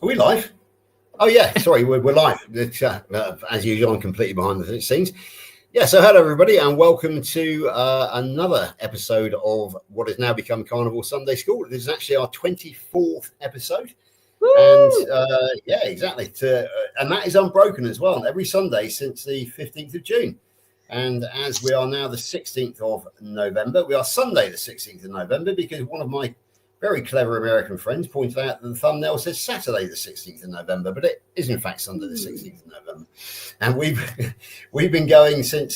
Are we live? Oh, yeah. Sorry, we're live. As usual, I'm completely behind the scenes. Yeah, so hello, everybody, and welcome to another episode of what has now become Carnivore Sunday School. This is actually our 24th episode. Woo! And yeah, exactly. And that is unbroken as well, every Sunday since the 15th of June. And as we are now the 16th of November, we are Sunday the 16th of November because one of my very clever American friends pointed out that the thumbnail says Saturday the 16th of November, but it is in fact Sunday the 16th of November. And we've been going since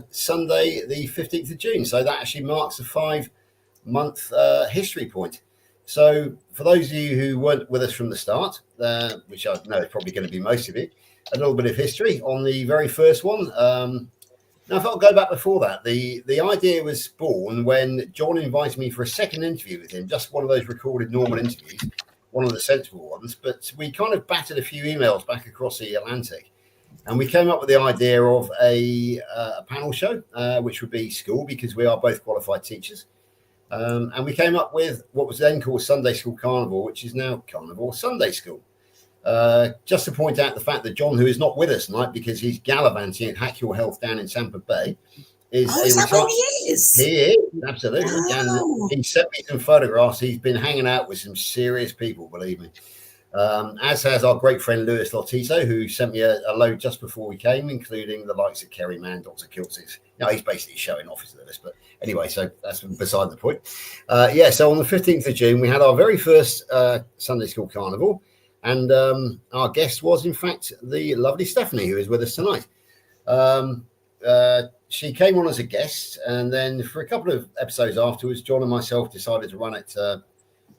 Sunday the 15th of June. So that actually marks a 5-month history point. So for those of you who weren't with us from the start, which I know is probably going to be most of you, a little bit of history on the very first one. Now, if I'll go back before that, the idea was born when John invited me for a second interview with him, just one of those recorded normal interviews, one of the sensible ones. But we kind of batted a few emails back across the Atlantic, and we came up with the idea of a panel show, which would be school, because we are both qualified teachers. And we came up with what was then called Sunday School Carnivore, which is now Carnivore Sunday School. Just to point out the fact that John, who is not with us tonight because he's gallivanting at Hack Your Health down in Tampa Bay, is that where he is? He is, absolutely. Oh. And he sent me some photographs. He's been hanging out with some serious people, believe me. As has our great friend Lewis Lotito, who sent me a load just before we came, including the likes of Kerry Mann, Dr. Kiltzis. Now, he's basically showing off his Lewis, but anyway, so that's beside the point. Yeah, so on the 15th of June, we had our very first Sunday School Carnivore. And our guest was, in fact, the lovely Stephanie, who is with us tonight. She came on as a guest, and then for a couple of episodes afterwards, John and myself decided to run it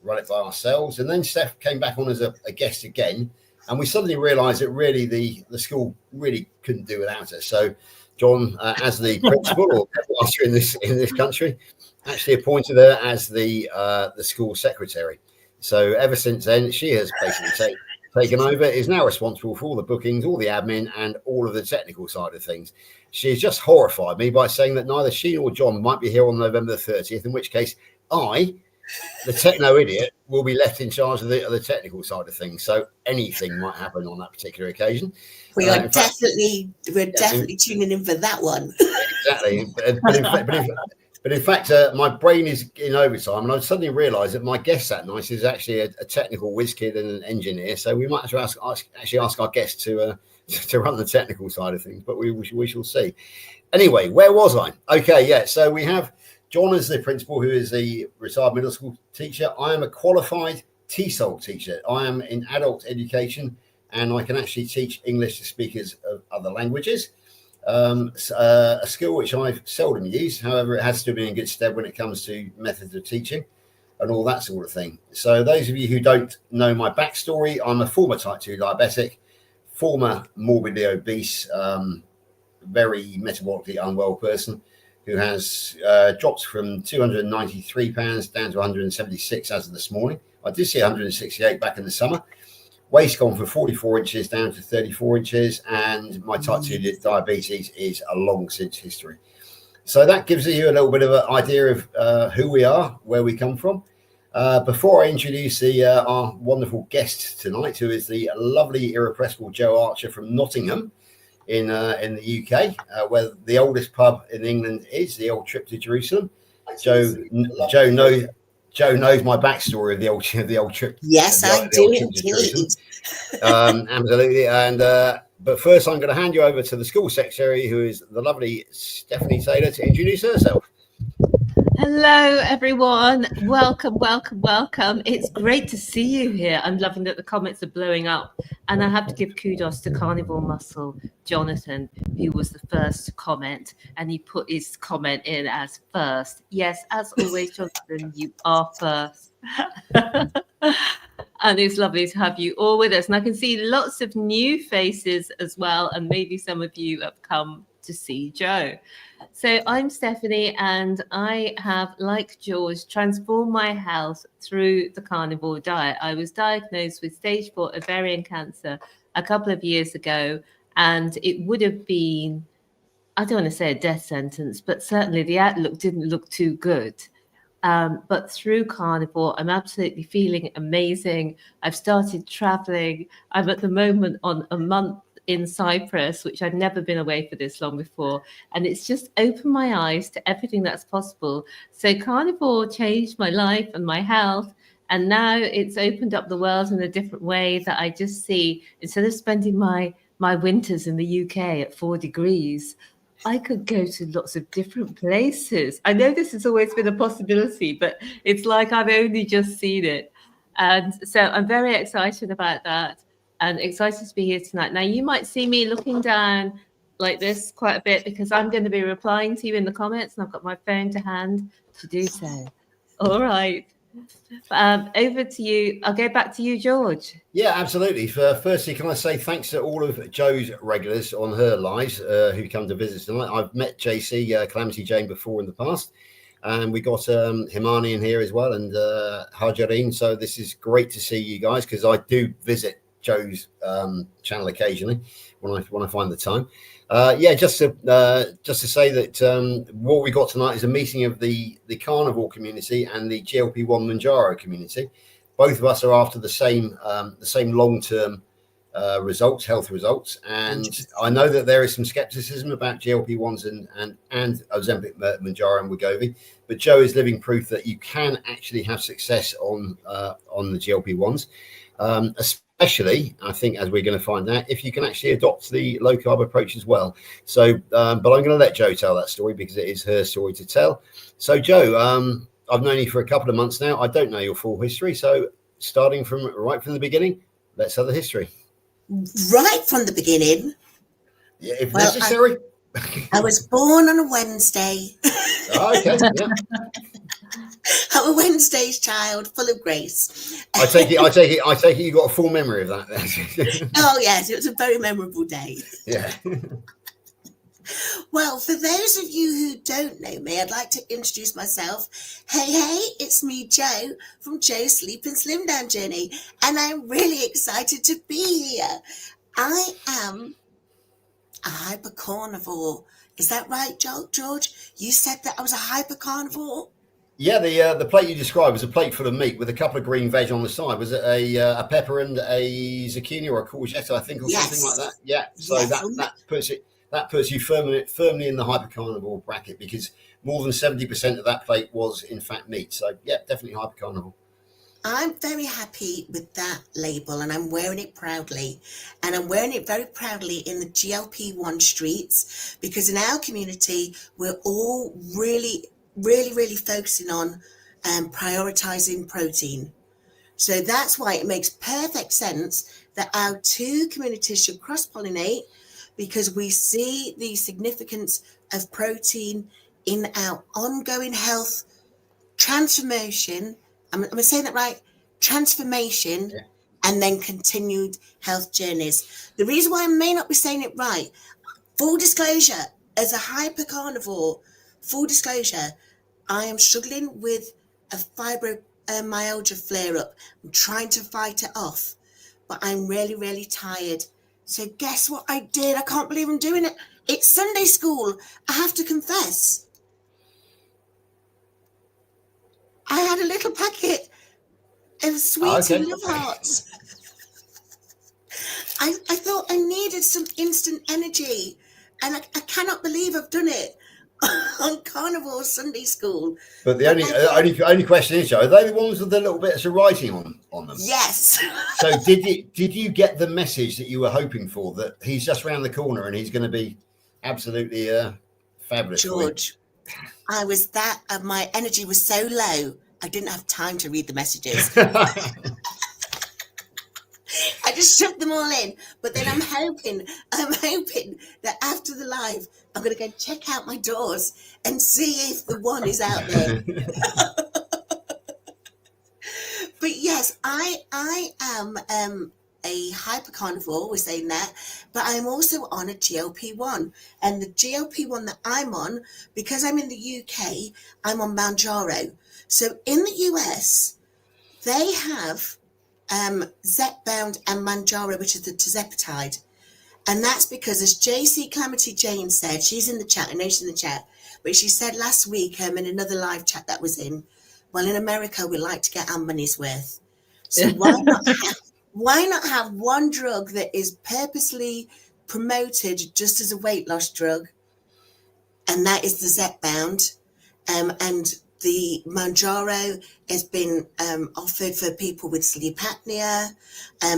by ourselves. And then Steph came back on as a guest again, and we suddenly realised that really the school really couldn't do without her. So John, as the principal or headmaster in this country, actually appointed her as the school secretary. So ever since then, she has basically taken over, is now responsible for all the bookings, all the admin, and all of the technical side of things. She has just horrified me by saying that neither she nor John might be here on November the 30th, in which case I, the techno idiot, will be left in charge of the technical side of things. So anything might happen on that particular occasion. We are definitely tuning in for that one. Exactly. But in fact, my brain is in overtime, and I suddenly realised that my guest that night is actually a technical whiz kid and an engineer. So we might have to ask our guest to run the technical side of things, but we shall see. Anyway, where was I? Okay, yeah. So we have John as the principal, who is a retired middle school teacher. I am a qualified TESOL teacher. I am in adult education, and I can actually teach English to speakers of other languages. A skill which I've seldom used. However, it has to be in good stead when it comes to methods of teaching and all that sort of thing. So those of you who don't know my backstory, I'm a former type 2 diabetic, former morbidly obese, very metabolically unwell person who has dropped from 293 pounds down to 176 as of this morning. I did see 168 back in the summer. Waist gone from 44 inches down to 34 inches, and my type 2 diabetes is a long since history. So that gives you a little bit of an idea of who we are, where we come from. Before I introduce our wonderful guest tonight, who is the lovely, irrepressible Joe Archer from Nottingham in the UK, where the oldest pub in England is, the Old Trip to Jerusalem. Joe knows my backstory of the old trip. Yes, I do indeed. Absolutely. And but first, I'm going to hand you over to the school secretary, who is the lovely Stephanie Taylor, to introduce herself. Hello, everyone. Welcome. It's great to see you here. I'm loving that the comments are blowing up. And I have to give kudos to Carnivore Muscle, Jonathan, who was the first to comment. And he put his comment in as first. Yes, as always, Jonathan, you are first. And it's lovely to have you all with us. And I can see lots of new faces as well. And maybe some of you have come to see Joe. So I'm Stephanie, and I have, like George, transformed my health through the carnivore diet. I was diagnosed with stage 4 ovarian cancer a couple of years ago, and it would have been, I don't want to say a death sentence, but certainly the outlook didn't look too good. But through Carnivore, I'm absolutely feeling amazing. I've started traveling. I'm at the moment on a month in Cyprus, which I've never been away for this long before. And it's just opened my eyes to everything that's possible. So Carnivore changed my life and my health. And now it's opened up the world in a different way that I just see, instead of spending my winters in the UK at 4 degrees, I could go to lots of different places. I know this has always been a possibility, but it's like I've only just seen it. And so I'm very excited about that and excited to be here tonight. Now, you might see me looking down like this quite a bit because I'm going to be replying to you in the comments, and I've got my phone to hand to do so. All right. Over to you. I'll go back to you, George. Yeah, absolutely. Firstly, can I say thanks to all of Joe's regulars on her lives who come to visit tonight. I've met JC, Calamity Jane, before in the past, and we got Himani in here as well, and Hajareen. So this is great to see you guys, because I do visit Joe's channel occasionally when I find the time. Just to say that what we got tonight is a meeting of the carnivore community and the GLP-1 Manjaro community. Both of us are after the same long-term results, health results, and I know that there is some skepticism about GLP-1s and Ozempic, Manjaro, and Wegovy, but Joe is living proof that you can actually have success on the GLP-1s. Especially, I think, as we're going to find out, if you can actually adopt the low carb approach as well. So, but I'm going to let Joe tell that story because it is her story to tell. So, Joe, I've known you for a couple of months now. I don't know your full history. So, starting right from the beginning, let's have the history. Right from the beginning. Yeah, if necessary. I was born on a Wednesday. Oh, okay. Yeah. I'm a Wednesday's child, full of grace. I take it you got a full memory of that. Oh yes, it was a very memorable day. Yeah. Well, for those of you who don't know me, I'd like to introduce myself. Hey, it's me, Joe, from Joe's Sleep and Slim Down Journey, and I'm really excited to be here. I am a hypercarnivore. Is that right, George? You said that I was a hypercarnivore? Yeah, the plate you described was a plate full of meat with a couple of green veg on the side. Was it a pepper and a zucchini or a courgette, I think, or something like that? Yeah. So that puts you firmly in the hypercarnivore bracket, because more than 70% of that plate was in fact meat. So yeah, definitely hypercarnivore. I'm very happy with that label, and I'm wearing it proudly. And I'm wearing it very proudly in the GLP-1 streets, because in our community, we're all really focusing on prioritizing protein. So that's why it makes perfect sense that our two communities should cross-pollinate, because we see the significance of protein in our ongoing health transformation. Am I saying that right? Transformation, yeah. And then continued health journeys. The reason why I may not be saying it right, full disclosure, as a hypercarnivore, I am struggling with a fibromyalgia flare-up. I'm trying to fight it off, but I'm really tired. So guess what I did? I can't believe I'm doing it. It's Sunday school. I have to confess. I had a little packet of sweets and love hearts. I thought I needed some instant energy, and I cannot believe I've done it on Carnivore Sunday School. But the only question is, Joe, are they the ones with the little bits of writing on them? Yes. So did you get the message that you were hoping for, that he's just around the corner and he's going to be absolutely fabulous? George, I was my energy was so low, I didn't have time to read the messages. I just shoved them all in. But then I'm hoping that after the live, I'm going to go check out my doors and see if the one is out there. But yes, I am a hypercarnivore, we're saying that, but I'm also on a GLP-1. And the GLP-1 that I'm on, because I'm in the UK, I'm on Manjaro. So in the US, they have Zepbound and Manjaro, which is the tirzepatide. And that's because, as JC Calamity Jane said, she's in the chat, I know she's in the chat, but she said last week in another live chat that was in, Well, in America, we like to get our money's worth. So why not have one drug that is purposely promoted just as a weight loss drug, and that is the Zepbound, and the Mounjaro has been offered for people with sleep apnea,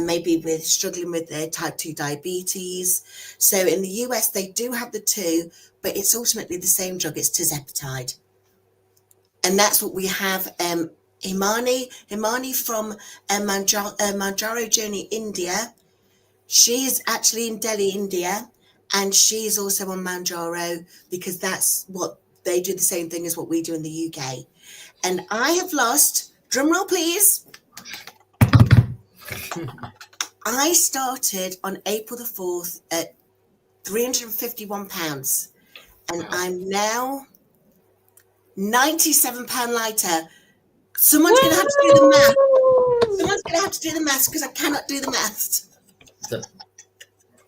maybe with struggling with their type 2 diabetes. So in the US, they do have the two, but it's ultimately the same drug. It's tirzepatide. And that's what we have. Himani from Mounjaro Journey India. She is actually in Delhi, India, and she's also on Mounjaro because that's what they do, the same thing as what we do in the UK. And I have lost, drum roll please. I started on April the 4th at 351 pounds, and I'm now 97 pound lighter. Someone's going to have to do the math. Someone's going to have to do the math because I cannot do the math.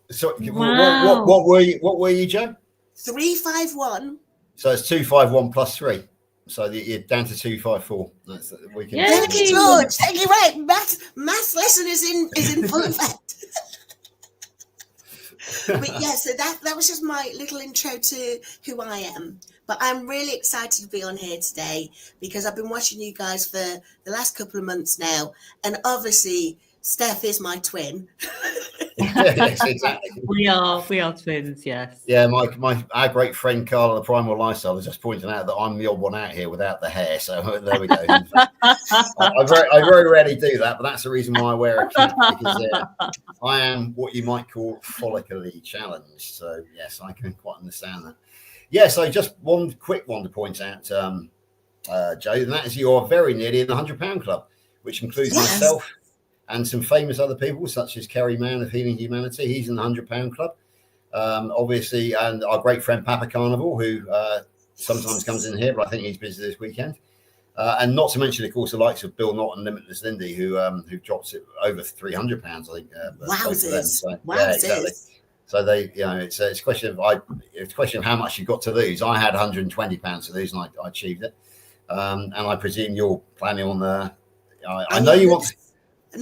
So Wow. what were you, Joe? 351. So it's 251 plus 3. So you're down to 254. We can. Thank you, George. Thank you. Right, math lesson is in full effect. But yeah, so that was just my little intro to who I am. But I'm really excited to be on here today because I've been watching you guys for the last couple of months now, and obviously Steph is my twin. Yes, exactly. We are twins, yes. Yeah, our great friend Carl of the Primal Lifestyle was just pointing out that I'm the odd one out here without the hair. So there we go. I very rarely do that, but that's the reason why I wear a kit, because I am what you might call follically challenged. So yes, I can quite understand that. Yeah, so just one quick one to point out, Joe, and that is you're very nearly in the £100 club, which includes myself and some famous other people such as Kerry Mann of Healing Humanity. He's in the £100 club. Obviously, and our great friend Papa Carnivore, who sometimes comes in here, but I think he's busy this weekend. And not to mention, of course, the likes of Bill Knott and Limitless Lindy, who drops it over £300, I think. Wowzers! So, yeah, exactly. So it's a question of how much you've got to lose. I had £120 to lose, and I achieved it. And I presume you're planning on I know you want.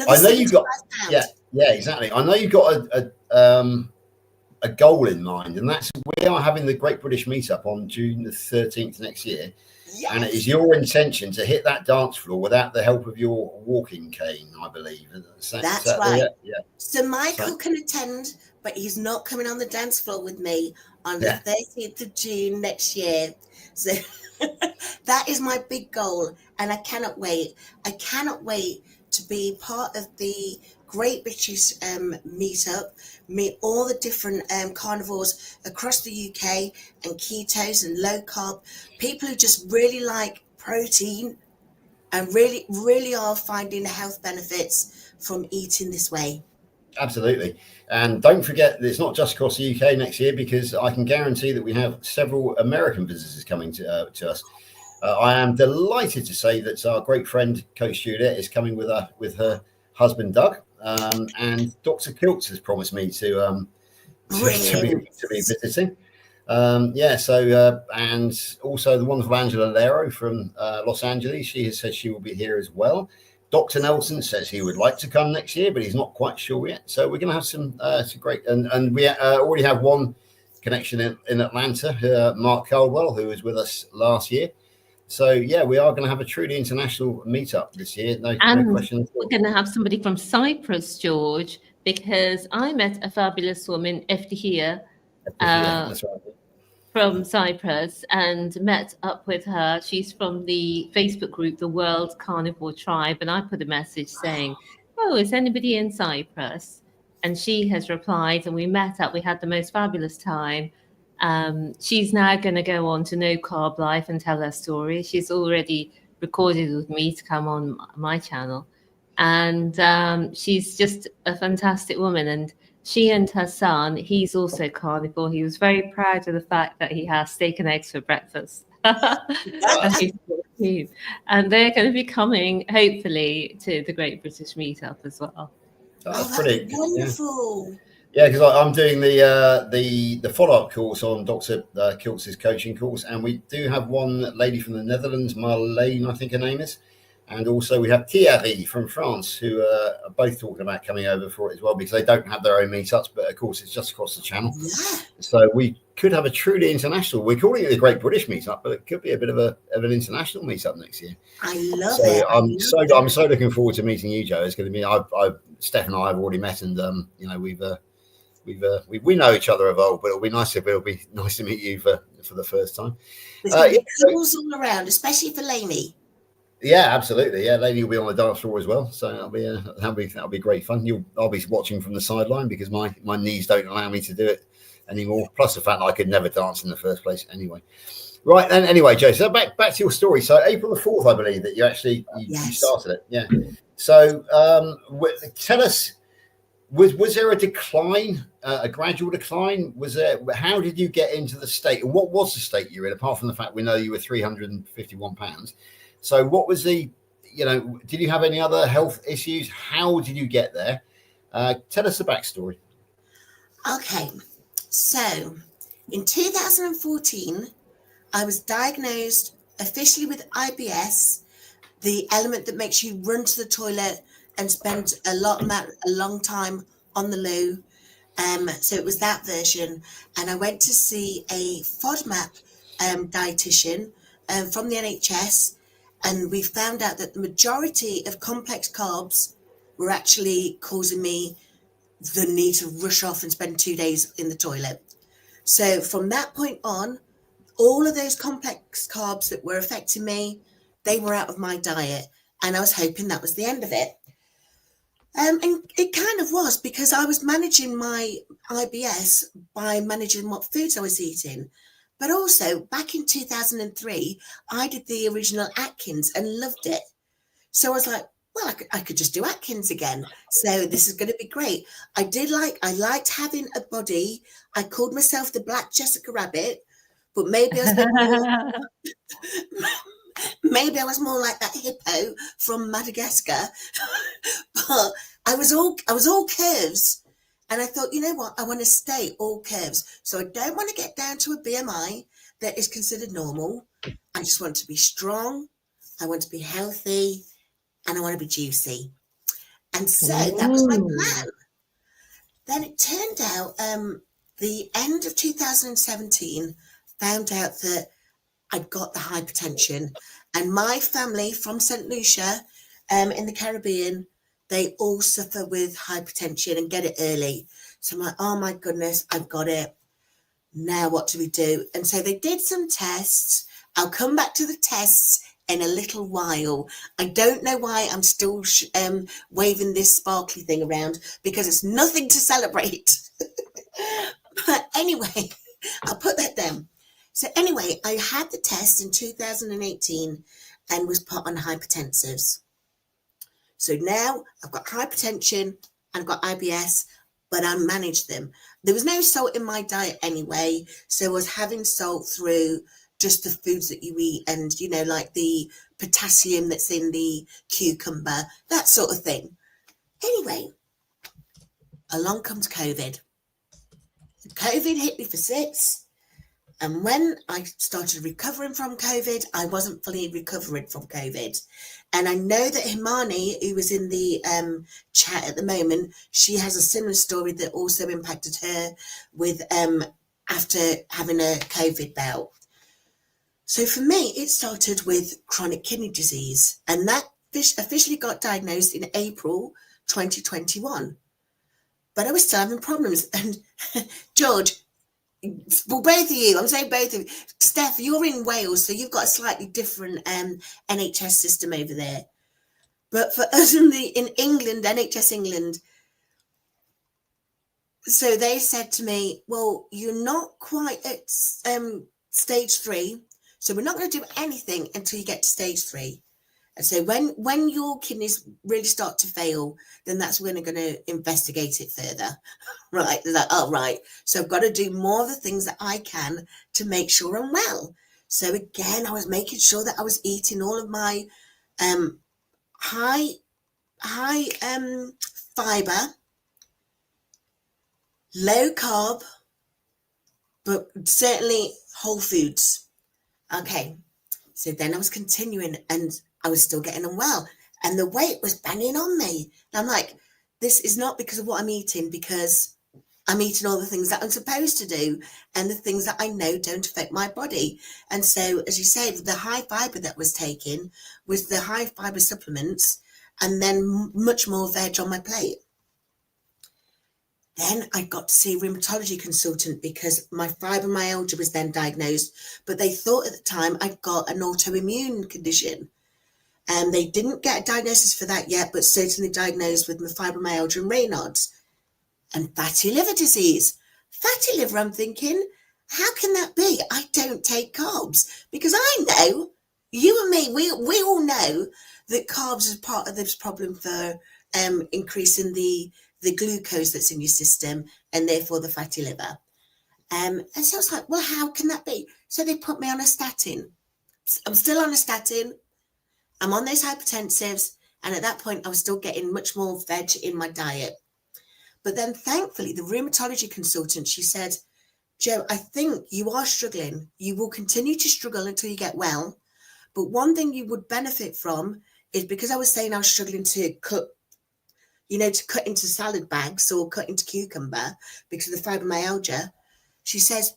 I know you've got. Yeah, exactly. I know you've got a goal in mind, and that's we are having the Great British Meetup on June the 13th next year. Yes. And it is your intention to hit that dance floor without the help of your walking cane, I believe. That's right. Yeah. So Michael can attend, but he's not coming on the dance floor with me on the 13th of June next year. So that is my big goal, and I cannot wait. I cannot wait to be part of the Great British Meetup, meet all the different carnivores across the UK, and ketos and low carb, people who just really like protein and really are finding the health benefits from eating this way. Absolutely. And don't forget that it's not just across the UK next year, because I can guarantee that we have several American visitors coming to us. I am delighted to say that our great friend Coach Juliet is coming with her husband Doug, and Dr. Kiltz has promised me to be visiting. And also the wonderful Angela Lero from Los Angeles. She has said she will be here as well. Dr. Nelson says he would like to come next year, but he's not quite sure yet. So we're going to have some great, and we already have one connection in Atlanta, Mark Caldwell, who was with us last year. So, yeah, we are going to have a truly international meetup this year. No question. We're going to have somebody from Cyprus, George, because I met a fabulous woman, Eftihia, that's right, from Cyprus, and met up with her. She's from the Facebook group, the World Carnivore Tribe. And I put a message saying, oh, is anybody in Cyprus? And she has replied, and we met up. We had the most fabulous time. She's now going to go on to No Carb Life and tell her story. She's already recorded with me to come on my channel. And she's just a fantastic woman. And she and her son, he's also carnivore. He was very proud of the fact that he has steak and eggs for breakfast. And he's 14. And they're going to be coming, hopefully, to the Great British Meetup as well. Oh, that's pretty wonderful. Yeah. Yeah, because I'm doing the follow-up course on Dr. Kiltz's coaching course, and we do have one lady from the Netherlands, Marlene, I think her name is, and also we have Thierry from France, who are both talking about coming over for it as well, because they don't have their own meetups, but of course it's just across the channel. Yeah. So we could have a truly international. We're calling it a Great British Meetup, but it could be a bit of an international meetup next year. I love it. I'm so looking forward to meeting you, Joe. It's going to be. Steph and I have already met, and we know each other of old, but it'll be nice to meet you for the first time. There's going to be couples all around, especially for Lainey. Yeah, absolutely. Yeah, Lainey will be on the dance floor as well, so that'll be great fun. I'll be watching from the sideline because my knees don't allow me to do it anymore. Plus the fact that I could never dance in the first place anyway. Right, and anyway, Joe. So back to your story. So April the 4th, I believe that you actually you started it. Yeah. So tell us. Was there a decline, a gradual decline? Was there? How did you get into the state? What was the state you were in? Apart from the fact we know you were 351 pounds. So what was did you have any other health issues? How did you get there? Tell us the backstory. Okay, so in 2014, I was diagnosed officially with IBS, the element that makes you run to the toilet and spend a long time on the loo. So it was that version. And I went to see a FODMAP dietitian from the NHS. And we found out that the majority of complex carbs were actually causing me the need to rush off and spend 2 days in the toilet. So from that point on, all of those complex carbs that were affecting me, they were out of my diet. And I was hoping that was the end of it. And it kind of was, because I was managing my IBS by managing what foods I was eating. But also back in 2003, I did the original Atkins and loved it. So I was like, well, I could just do Atkins again. So this is going to be great. I liked having a body. I called myself the Black Jessica Rabbit, but maybe I was more like that hippo from Madagascar. But I was all curves. And I thought, you know what? I want to stay all curves. So I don't want to get down to a BMI that is considered normal. I just want to be strong. I want to be healthy. And I want to be juicy. And so that was my plan. Then it turned out the end of 2017 found out that I'd got the hypertension. And my family from St. Lucia in the Caribbean, they all suffer with hypertension and get it early. So I'm like, oh my goodness, I've got it. Now what do we do? And so they did some tests. I'll come back to the tests in a little while. I don't know why I'm still waving this sparkly thing around, because it's nothing to celebrate. But anyway, I'll put that down. So anyway, I had the test in 2018 and was put on hypertensives. So now I've got hypertension and I've got IBS, but I managed them. There was no salt in my diet anyway, so I was having salt through just the foods that you eat, and like the potassium that's in the cucumber, that sort of thing. Anyway, along comes COVID. COVID hit me for 6. And when I started recovering from COVID, I wasn't fully recovering from COVID. And I know that Himani, who was in the chat at the moment, she has a similar story that also impacted her with after having a COVID bout. So for me, it started with chronic kidney disease. And that officially got diagnosed in April 2021. But I was still having problems. And George, well, both of you, I'm saying both of you. Steph, you're in Wales, so you've got a slightly different NHS system over there. But for us in England, NHS England, so they said to me, well, you're not quite at stage 3, so we're not going to do anything until you get to stage 3. And so when your kidneys really start to fail, then that's when we're going to investigate it further. Right. They're like, oh, right. So I've got to do more of the things that I can to make sure I'm well. So again, I was making sure that I was eating all of my high fiber, low carb, but certainly whole foods. Okay, so then I was continuing and I was still getting on well. And the weight was banging on me. And I'm like, this is not because of what I'm eating, because I'm eating all the things that I'm supposed to do and the things that I know don't affect my body. And so, as you say, the high fiber that was taken was the high fiber supplements and then much more veg on my plate. Then I got to see a rheumatology consultant because my fibromyalgia was then diagnosed, but they thought at the time I'd got an autoimmune condition. And they didn't get a diagnosis for that yet, but certainly diagnosed with my fibromyalgia and Raynaud's and fatty liver disease. Fatty liver, I'm thinking, how can that be? I don't take carbs, because I know, you and me, we all know that carbs is part of this problem for increasing the glucose that's in your system and therefore the fatty liver. And so I was like, well, how can that be? So they put me on a statin. I'm still on a statin. I'm on those hypertensives. And at that point, I was still getting much more veg in my diet. But then thankfully, the rheumatology consultant, she said, Jo, I think you are struggling. You will continue to struggle until you get well. But one thing you would benefit from is, because I was saying I was struggling to cut into salad bags or cut into cucumber because of the fibromyalgia. She says,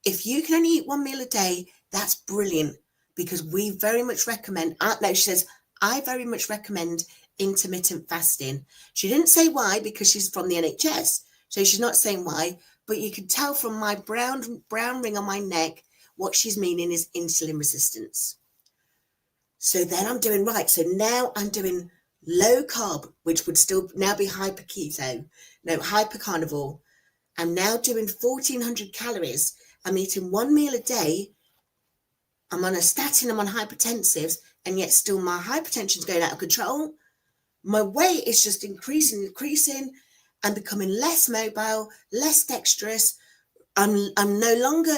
if you can only eat one meal a day, that's brilliant, because we very much recommend, she says, I very much recommend intermittent fasting. She didn't say why, because she's from the NHS, so she's not saying why, but you can tell from my brown ring on my neck what she's meaning is insulin resistance. So then I'm doing right. So now I'm doing low carb, which would still now be hyper carnivore. I'm now doing 1,400 calories. I'm eating one meal a day. I'm on a statin, I'm on hypertensives, and yet still my hypertension's going out of control. My weight is just increasing. I'm becoming less mobile, less dexterous. I'm no longer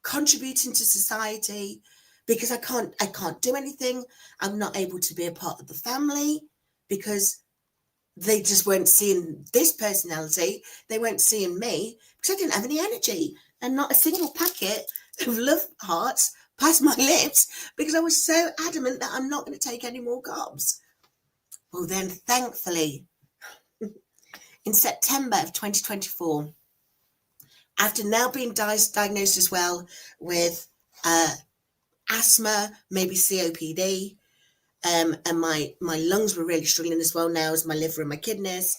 contributing to society because I can't do anything. I'm not able to be a part of the family because they just weren't seeing this personality. They weren't seeing me because I didn't have any energy, and not a single packet of love hearts passed my lips because I was so adamant that I'm not going to take any more carbs. Well, then, thankfully, in September of 2024, after now being diagnosed as well with asthma, maybe COPD, and my lungs were really struggling as well now as my liver and my kidneys,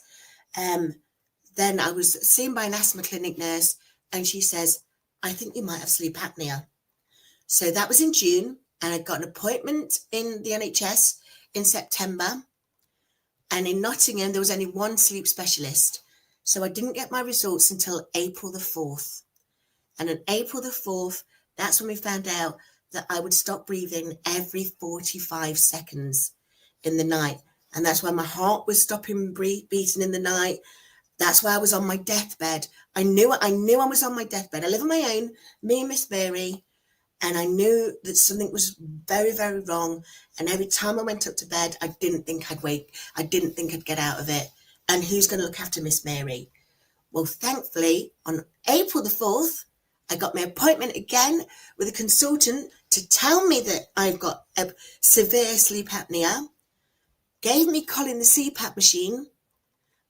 then I was seen by an asthma clinic nurse, and she says, I think you might have sleep apnea. So that was in June, and I got an appointment in the NHS in September. And in Nottingham, there was only one sleep specialist. So I didn't get my results until April the 4th. And on April the 4th, that's when we found out that I would stop breathing every 45 seconds in the night. And that's why my heart was stopping beating in the night. That's why I was on my deathbed. I knew I was on my deathbed. I live on my own, me and Miss Mary. And I knew that something was very, very wrong. And every time I went up to bed, I didn't think I'd wake. I didn't think I'd get out of it. And who's going to look after Miss Mary? Well, thankfully, on April the 4th, I got my appointment again with a consultant to tell me that I've got a severe sleep apnea, gave me Colin the CPAP machine,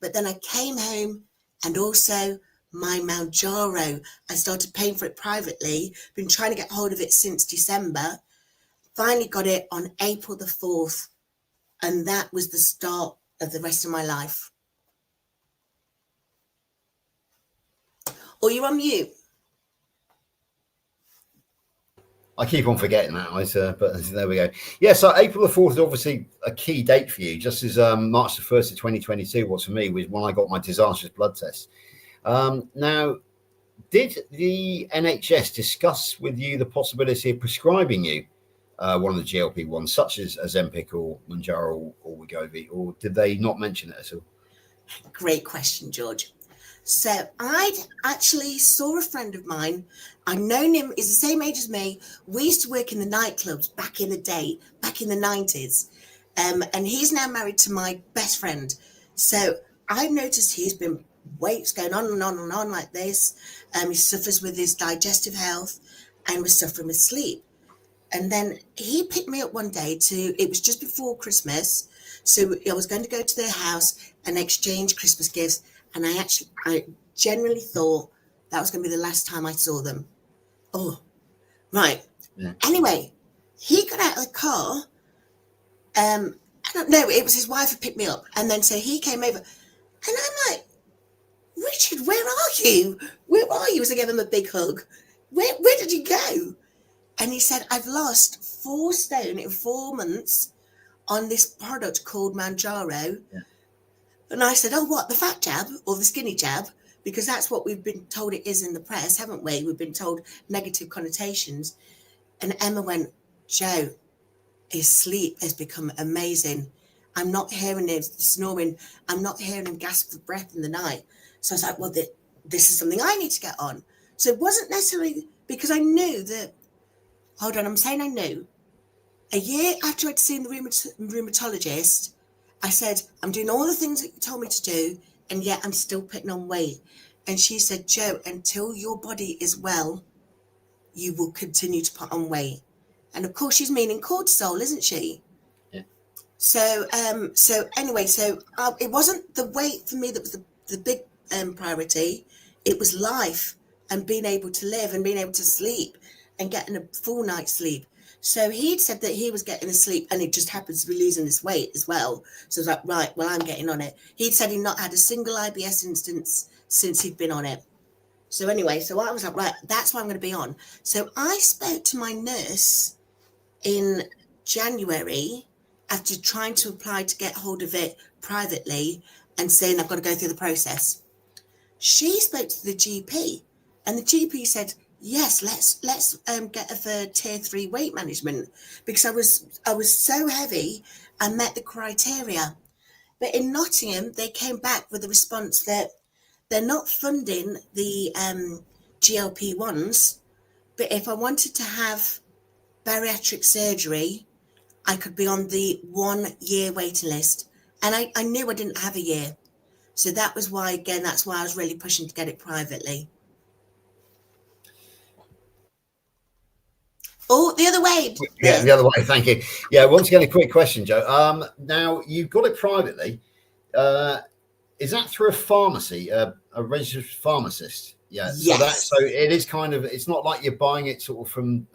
but then I came home and also my Mounjaro. I started paying for it privately, been trying to get hold of it since December, finally got it on April the 4th, and that was the start of the rest of my life. Or you're on mute. I keep on forgetting that, but there we go. Yeah, so April the 4th is obviously a key date for you, just as March the 1st of 2022 was for me, was when I got my disastrous blood test. Now, did the NHS discuss with you the possibility of prescribing you one of the GLP-1s, such as Ozempic or Mounjaro or Wegovy, or did they not mention it at all? Great question, George. So I actually saw a friend of mine. I've known him, he's the same age as me. We used to work in the nightclubs back in the day, back in the 90s. And he's now married to my best friend. So I noticed he's been weight's going on and on and on like this. He suffers with his digestive health and was suffering with sleep. And then he picked me up one day it was just before Christmas. So I was going to go to their house and exchange Christmas gifts. And I genuinely thought that was going to be the last time I saw them. Oh, right. Yeah. Anyway, he got out of the car. I don't know, it was his wife who picked me up. And then so he came over and I'm like, Richard, where are you? Where are you? So I gave him a big hug. Where did you go? And he said, I've lost 4 stone in 4 months on this product called Manjaro. Yeah. And I said, oh, what, the fat jab or the skinny jab? Because that's what we've been told it is in the press, haven't we? We've been told negative connotations. And Emma went, Joe, his sleep has become amazing. I'm not hearing him snoring. I'm not hearing him gasp for breath in the night. So I was like, well, this is something I need to get on. So it wasn't necessarily because I knew that, hold on, I'm saying I knew. A year after I'd seen the rheumatologist, I said, I'm doing all the things that you told me to do, and yet I'm still putting on weight. And she said, Joe, until your body is well, you will continue to put on weight. And of course, she's meaning cortisol, isn't she? Yeah. So anyway, it wasn't the weight for me that was the big priority. It was life and being able to live and being able to sleep and getting a full night's sleep. So he'd said that he was getting a sleep and it just happens to be losing his weight as well. So I was like, right, well, I'm getting on it. He'd said he'd not had a single IBS instance since he'd been on it. So anyway, so I was like, right, that's what I'm going to be on. So I spoke to my nurse in January after trying to apply to get hold of it privately and saying I've got to go through the process. She spoke to the GP and the GP said, yes, let's get her for tier 3 weight management because I was so heavy and met the criteria. But in Nottingham, they came back with a response that they're not funding the GLP-1s, but if I wanted to have bariatric surgery, I could be on the 1-year waiting list. And I knew I didn't have a year. So that was why, again, that's why I was really pushing to get it privately. Oh, the other way. Yeah, the other way. Thank you. Yeah, once again, a quick question, Joe. Now, you've got it privately. Is that through a pharmacy, a registered pharmacist? Yeah. Yes. So it is kind of, it's not like you're buying it sort of from,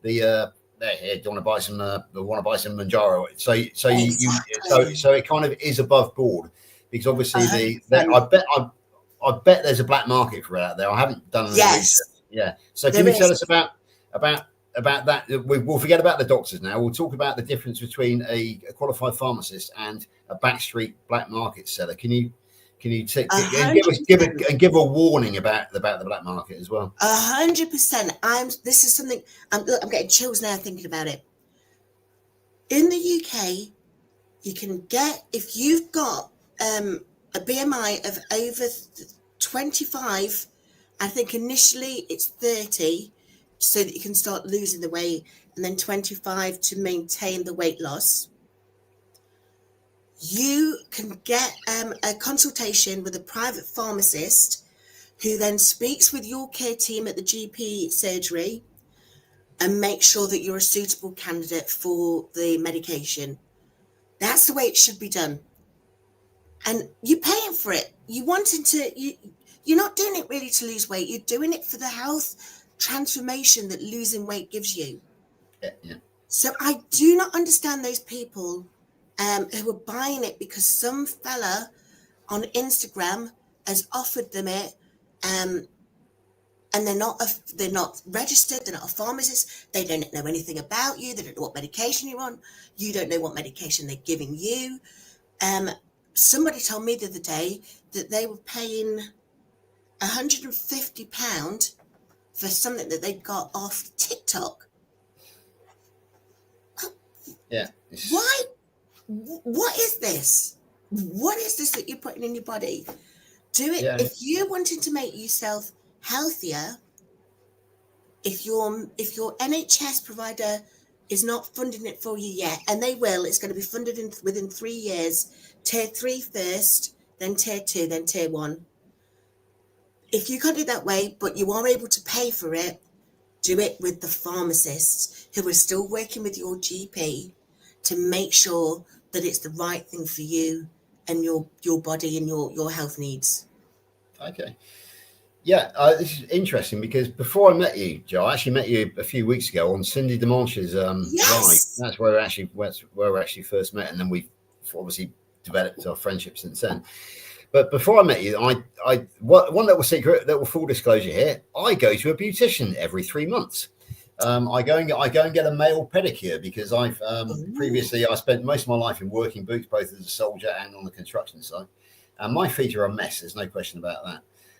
the, here, do you want to buy some, Manjaro? So exactly. So it kind of is above board because obviously I bet there's a black market for it out there. I haven't done any research. Yeah. So can you tell us about that? We'll forget about the doctors now. We'll talk about the difference between a qualified pharmacist and a backstreet black market seller. Can you give a warning about the black market as well? 100%. This is something I'm getting chills now thinking about it. In the UK, you can get, if you've got a BMI of over 25, I think initially it's 30, so that you can start losing the weight, and then 25 to maintain the weight loss. You can get a consultation with a private pharmacist who then speaks with your care team at the GP surgery and make sure that you're a suitable candidate for the medication. That's the way it should be done. And you're paying for it. You're not doing it really to lose weight. You're doing it for the health transformation that losing weight gives you. Yeah. So I do not understand those people who are buying it because some fella on Instagram has offered them it, and they're not registered. They're not a pharmacist. They don't know anything about you. They don't know what medication you're on. You don't know what medication they're giving you. Somebody told me the other day that they were paying £150 for something that they got off TikTok. Yeah. Why? What is this? What is this that you're putting in your body? Do it. Yeah. If you're wanting to make yourself healthier, if your NHS provider is not funding it for you yet, and they will, it's going to be funded within 3 years. Tier 3 first, then tier 2, then tier 1. If you can't do it that way, but you are able to pay for it, do it with the pharmacists who are still working with your GP to make sure that it's the right thing for you and your body and your health needs. Okay. Yeah, this is interesting because before I met you, Joe, I actually met you a few weeks ago on Cindy DeManche's live. That's where we actually first met, and then we've obviously developed our friendship since then. But before I met you, one little secret, little full disclosure here, I go to a beautician every 3 months. I go and get a male pedicure because I've previously I spent most of my life in working boots, both as a soldier and on the construction site, and my feet are a mess. There's no question about that.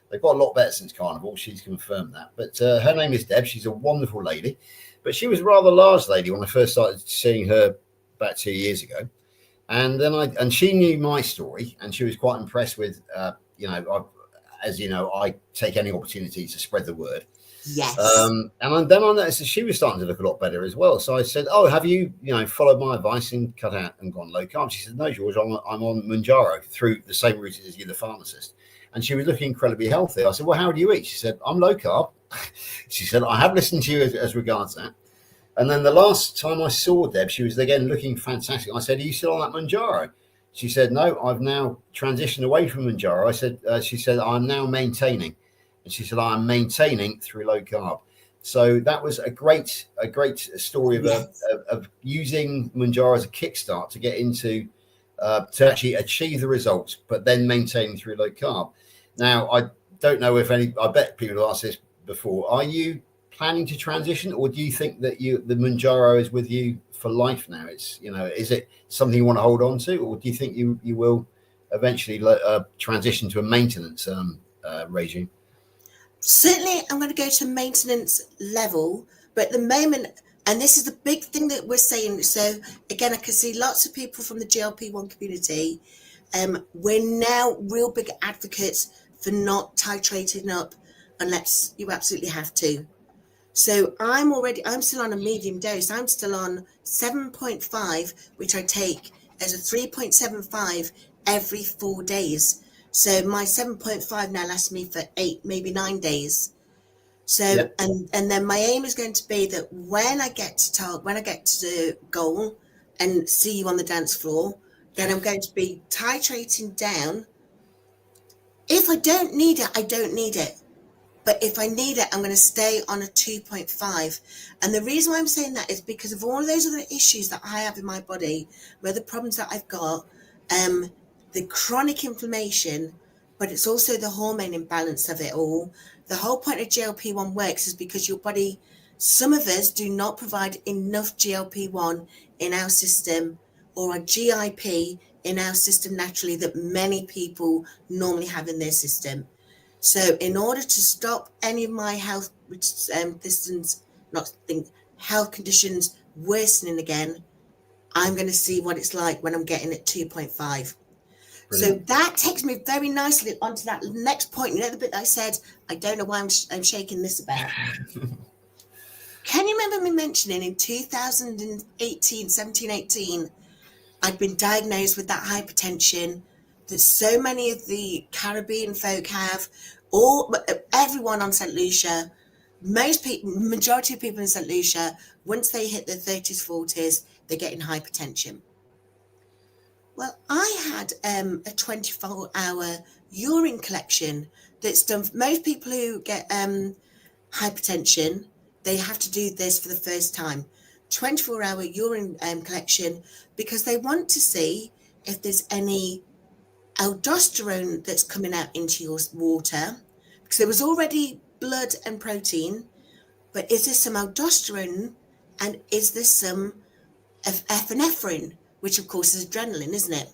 They've got a lot better since Carnivore. She's confirmed that. But her name is Deb. She's a wonderful lady. But she was a rather large lady when I first started seeing her about 2 years ago. And then she knew my story, and she was quite impressed with, as you know, I take any opportunity to spread the word. Yes. And then I noticed that she was starting to look a lot better as well. So I said, "Oh, have you, followed my advice and cut out and gone low carb?" She said, "No, George, I'm on Mounjaro through the same route as you, the pharmacist." And she was looking incredibly healthy. I said, "Well, how do you eat?" She said, "I'm low carb." She said, "I have listened to you as regards that." And then the last time I saw Deb, she was again looking fantastic. I said, "Are you still on that Mounjaro?" She said, "No, I've now transitioned away from Mounjaro." I said, she said, "I'm now maintaining." And she said, "I'm maintaining through low carb." So that was a great story of using Mounjaro as a kickstart to get into, to actually achieve the results, but then maintaining through low carb. Now, I don't know if I bet people have asked this before. Are you planning to transition, or do you think that the Mounjaro is with you for life now? It's, is it something you want to hold on to, or do you think you will eventually transition to a maintenance regime? Certainly, I'm going to go to maintenance level, but at the moment, and this is the big thing that we're saying. So again, I can see lots of people from the GLP-1 community. We're now real big advocates for not titrating up unless you absolutely have to. So I'm still on a medium dose. I'm still on 7.5, which I take as a 3.75 every 4 days. So my 7.5 now lasts me for 8, maybe 9 days. So, and then my aim is going to be that when I get to the goal and see you on the dance floor, then I'm going to be titrating down. If I don't need it, I don't need it. But if I need it, I'm going to stay on a 2.5. And the reason why I'm saying that is because of all of those other issues that I have in my body, where the problems that I've got, the chronic inflammation, but it's also the hormone imbalance of it all. The whole point of GLP-1 works is because your body, some of us do not provide enough GLP-1 in our system, or a GIP in our system naturally, that many people normally have in their system. So in order to stop any of my health health conditions worsening again, I'm going to see what it's like when I'm getting at 2.5. So that takes me very nicely onto that next point. You know, the bit that I said, I don't know why I'm shaking this about. Can you remember me mentioning in 2018, 17, 18, I'd been diagnosed with that hypertension that so many of the Caribbean folk have, or everyone on St. Lucia, majority of people in St. Lucia, once they hit their 30s, 40s, they're getting hypertension. Well, I had a 24-hour urine collection that's done. Most people who get hypertension, they have to do this for the first time. 24-hour urine collection, because they want to see if there's any aldosterone that's coming out into your water, because there was already blood and protein, but is there some aldosterone, and is there some of epinephrine, which of course is adrenaline, isn't it?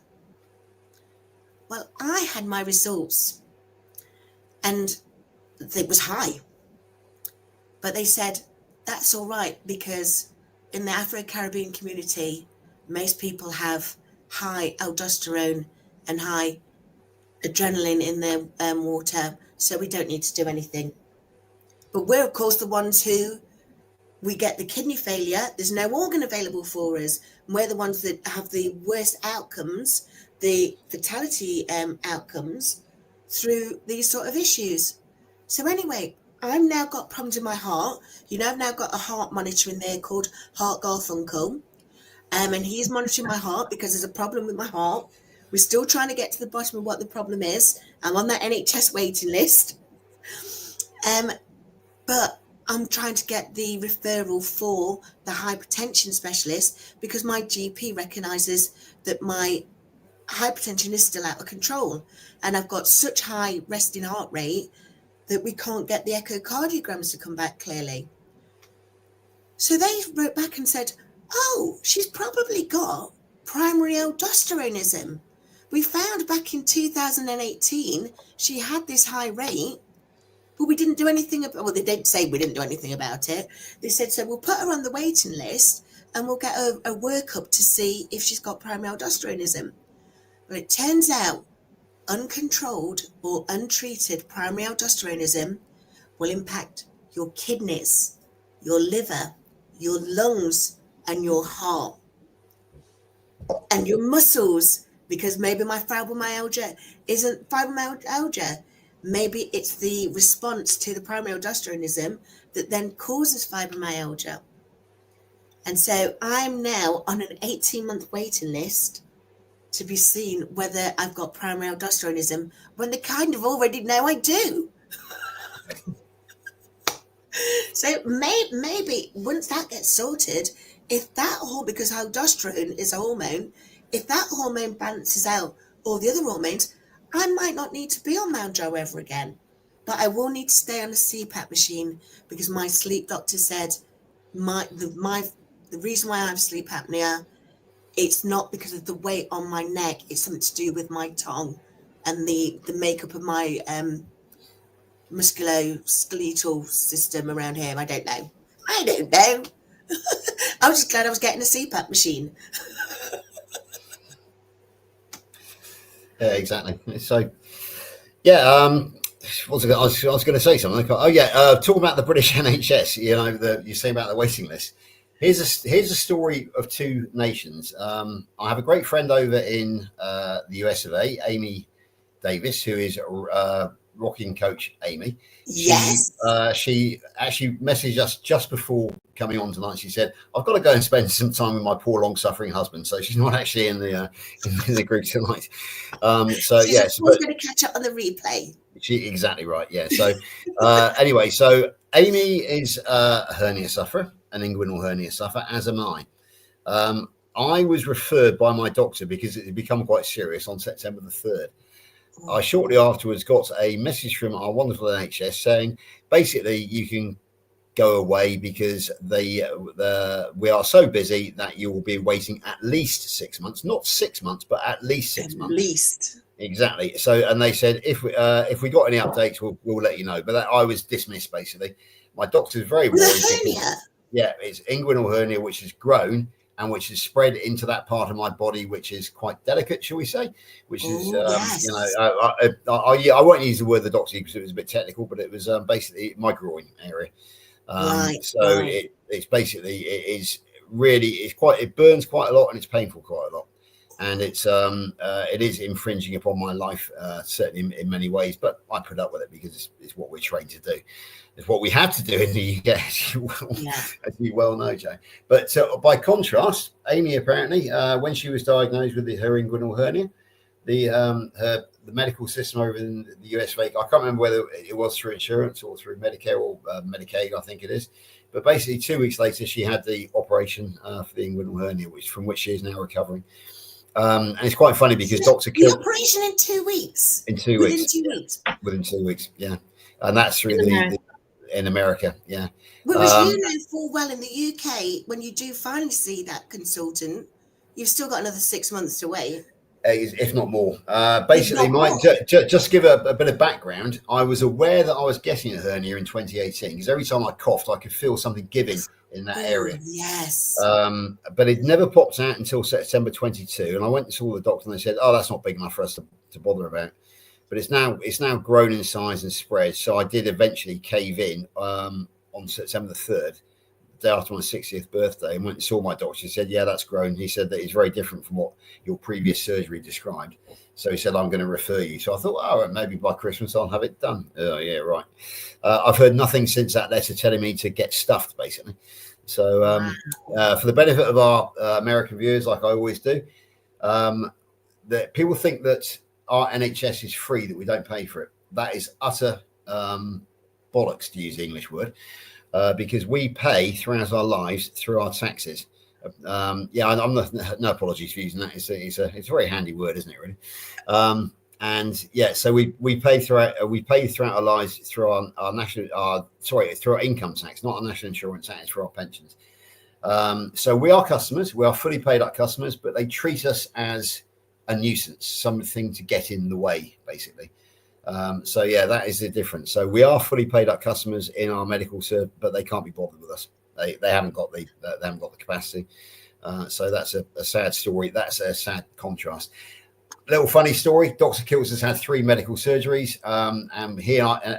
Well, I had my results and it was high, but they said that's all right, because in the Afro-Caribbean community, most people have high aldosterone and high adrenaline in their water, so we don't need to do anything. But we're of course the ones who, we get the kidney failure, there's no organ available for us, and we're the ones that have the worst outcomes the fatality outcomes through these sort of issues. So anyway, I've now got problems in my heart. I've now got a heart monitor in there called Heart Garfunkel. And he's monitoring my heart because there's a problem with my heart. We're still trying to get to the bottom of what the problem is. I'm on that NHS waiting list. But I'm trying to get the referral for the hypertension specialist because my GP recognises that my hypertension is still out of control. And I've got such high resting heart rate that we can't get the echocardiograms to come back clearly. So they wrote back and said, oh, she's probably got primary aldosteronism. We found back in 2018 she had this high rate, but we didn't do anything about, well, they didn't say we didn't do anything about it. They said, so we'll put her on the waiting list and we'll get a workup to see if she's got primary aldosteronism. But it turns out uncontrolled or untreated primary aldosteronism will impact your kidneys, your liver, your lungs, and your heart, and your muscles, because maybe my fibromyalgia isn't fibromyalgia. Maybe it's the response to the primary aldosteronism that then causes fibromyalgia. And so I'm now on an 18-month waiting list to be seen whether I've got primary aldosteronism when they kind of already know I do. So maybe once that gets sorted, if that because aldosterone is a hormone, if that hormone balances out all the other hormones, I might not need to be on Mounjaro ever again. But I will need to stay on a CPAP machine because my sleep doctor said the reason why I have sleep apnea, it's not because of the weight on my neck. It's something to do with my tongue and the makeup of my musculoskeletal system around here. I don't know. I was just glad I was getting a CPAP machine. Yeah, exactly. So, yeah, I was going to say something. Oh, yeah, talking about the British NHS. You say about the waiting list. Here's a story of two nations. I have a great friend over in the US of A, Amy Davis, who is rocking coach Amy. Yes. She actually messaged us just before coming on tonight. She said, "I've got to go and spend some time with my poor, long-suffering husband." So she's not actually in the group tonight. So she's yes, going to catch up on the replay. Exactly right. Yeah. So anyway, so Amy is a hernia sufferer, an inguinal hernia sufferer, as am I. I was referred by my doctor because it had become quite serious on September the 3rd. I shortly afterwards got a message from our wonderful NHS saying, basically, you can go away because we are so busy that you will be waiting at least 6 months, not 6 months, but at least 6 months. At least. Exactly. So, and they said, if we got any updates, we'll let you know. But I was dismissed, basically. My doctor's very worried. Hernia? Yeah, it's inguinal hernia, which has grown and which is spread into that part of my body, which is quite delicate, shall we say? Which is, yes. I won't use the word the doctor because it was a bit technical, but it was basically my groin area. Right. It's basically, it burns quite a lot and it's painful quite a lot. And it is infringing upon my life, certainly in many ways, but I put up with it because it's what we're trained to do. It's what we have to do in the UK, as you well know, Joe. But by contrast, Amy apparently, when she was diagnosed with her inguinal hernia, the medical system over in the US, I can't remember whether it was through insurance or through Medicare or Medicaid, I think it is. But basically, 2 weeks later, she had the operation for the inguinal hernia, from which she is now recovering. And it's quite funny because Dr. The operation in 2 weeks. Within 2 weeks. Within 2 weeks, yeah. And that's through in America, yeah. Whereas you know full well in the UK, when you do finally see that consultant, you've still got another 6 months to wait. If not more. Basically, just to give a bit of background, I was aware that I was getting a hernia in 2018 because every time I coughed, I could feel something giving in that area. Yes. But it never popped out until September 22. And I went and saw the doctor and they said, "Oh, that's not big enough for us to bother about." But it's now grown in size and spread. So I did eventually cave in on September the 3rd. day after my 60th birthday and went and saw my doctor. He said, yeah, that's grown. He said that it's very different from what your previous surgery described. So he said, I'm going to refer you. So I thought, oh, maybe by Christmas I'll have it done. Oh, yeah, right. I've heard nothing since that letter telling me to get stuffed, basically. So for the benefit of our American viewers, like I always do, that people think that our NHS is free, that we don't pay for it. That is utter bollocks, to use the English word, because we pay throughout our lives through our taxes. Yeah, I'm no apologies for using that. It's a very handy word, isn't it? Really. And yeah, so we pay throughout our lives through through our income tax, not our national insurance tax, for our pensions. So we are customers. We are fully paid up customers, but they treat us as a nuisance, something to get in the way, basically. So yeah, that is the difference. So we are fully paid up customers in our medical service, but they can't be bothered with us. They haven't got the capacity. So that's a sad story. That's a sad contrast. Little funny story. Dr. Kills has had 3 medical surgeries. And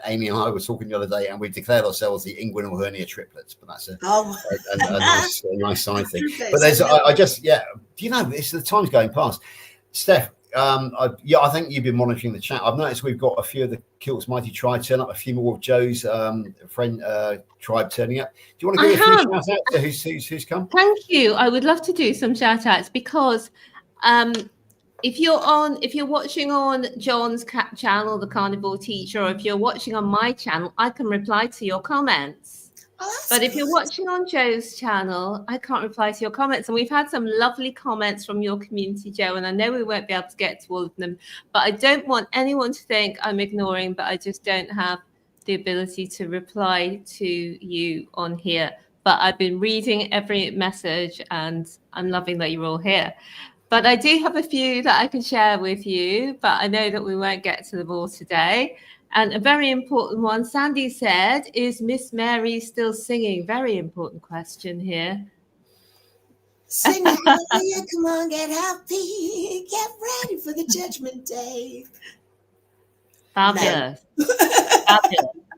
Amy and I were talking the other day, and we declared ourselves the inguinal hernia triplets. But that's a nice side thing. But there's, do you know, it's the time's going past. Steph, I think you've been monitoring the chat. I've noticed we've got a few of the Kilts Mighty Tribe turn up, a few more of Joe's friend tribe turning up. Do you want to give a few shout outs to who's come? Thank you. I would love to do some shout outs, because if you're watching on John's channel, the Carnivore Teacher, or if you're watching on my channel, I can reply to your comments. But if you're watching on Joe's channel, I can't reply to your comments. And we've had some lovely comments from your community, Joe, and I know we won't be able to get to all of them, but I don't want anyone to think I'm ignoring, but I just don't have the ability to reply to you on here. But I've been reading every message, and I'm loving that you're all here. But I do have a few that I can share with you, but I know that we won't get to them all today. And a very important one, Sandy said, is Miss Mary still singing? Very important question here. Sing hallelujah, come on, get happy, get ready for the judgment day. Fabulous. No.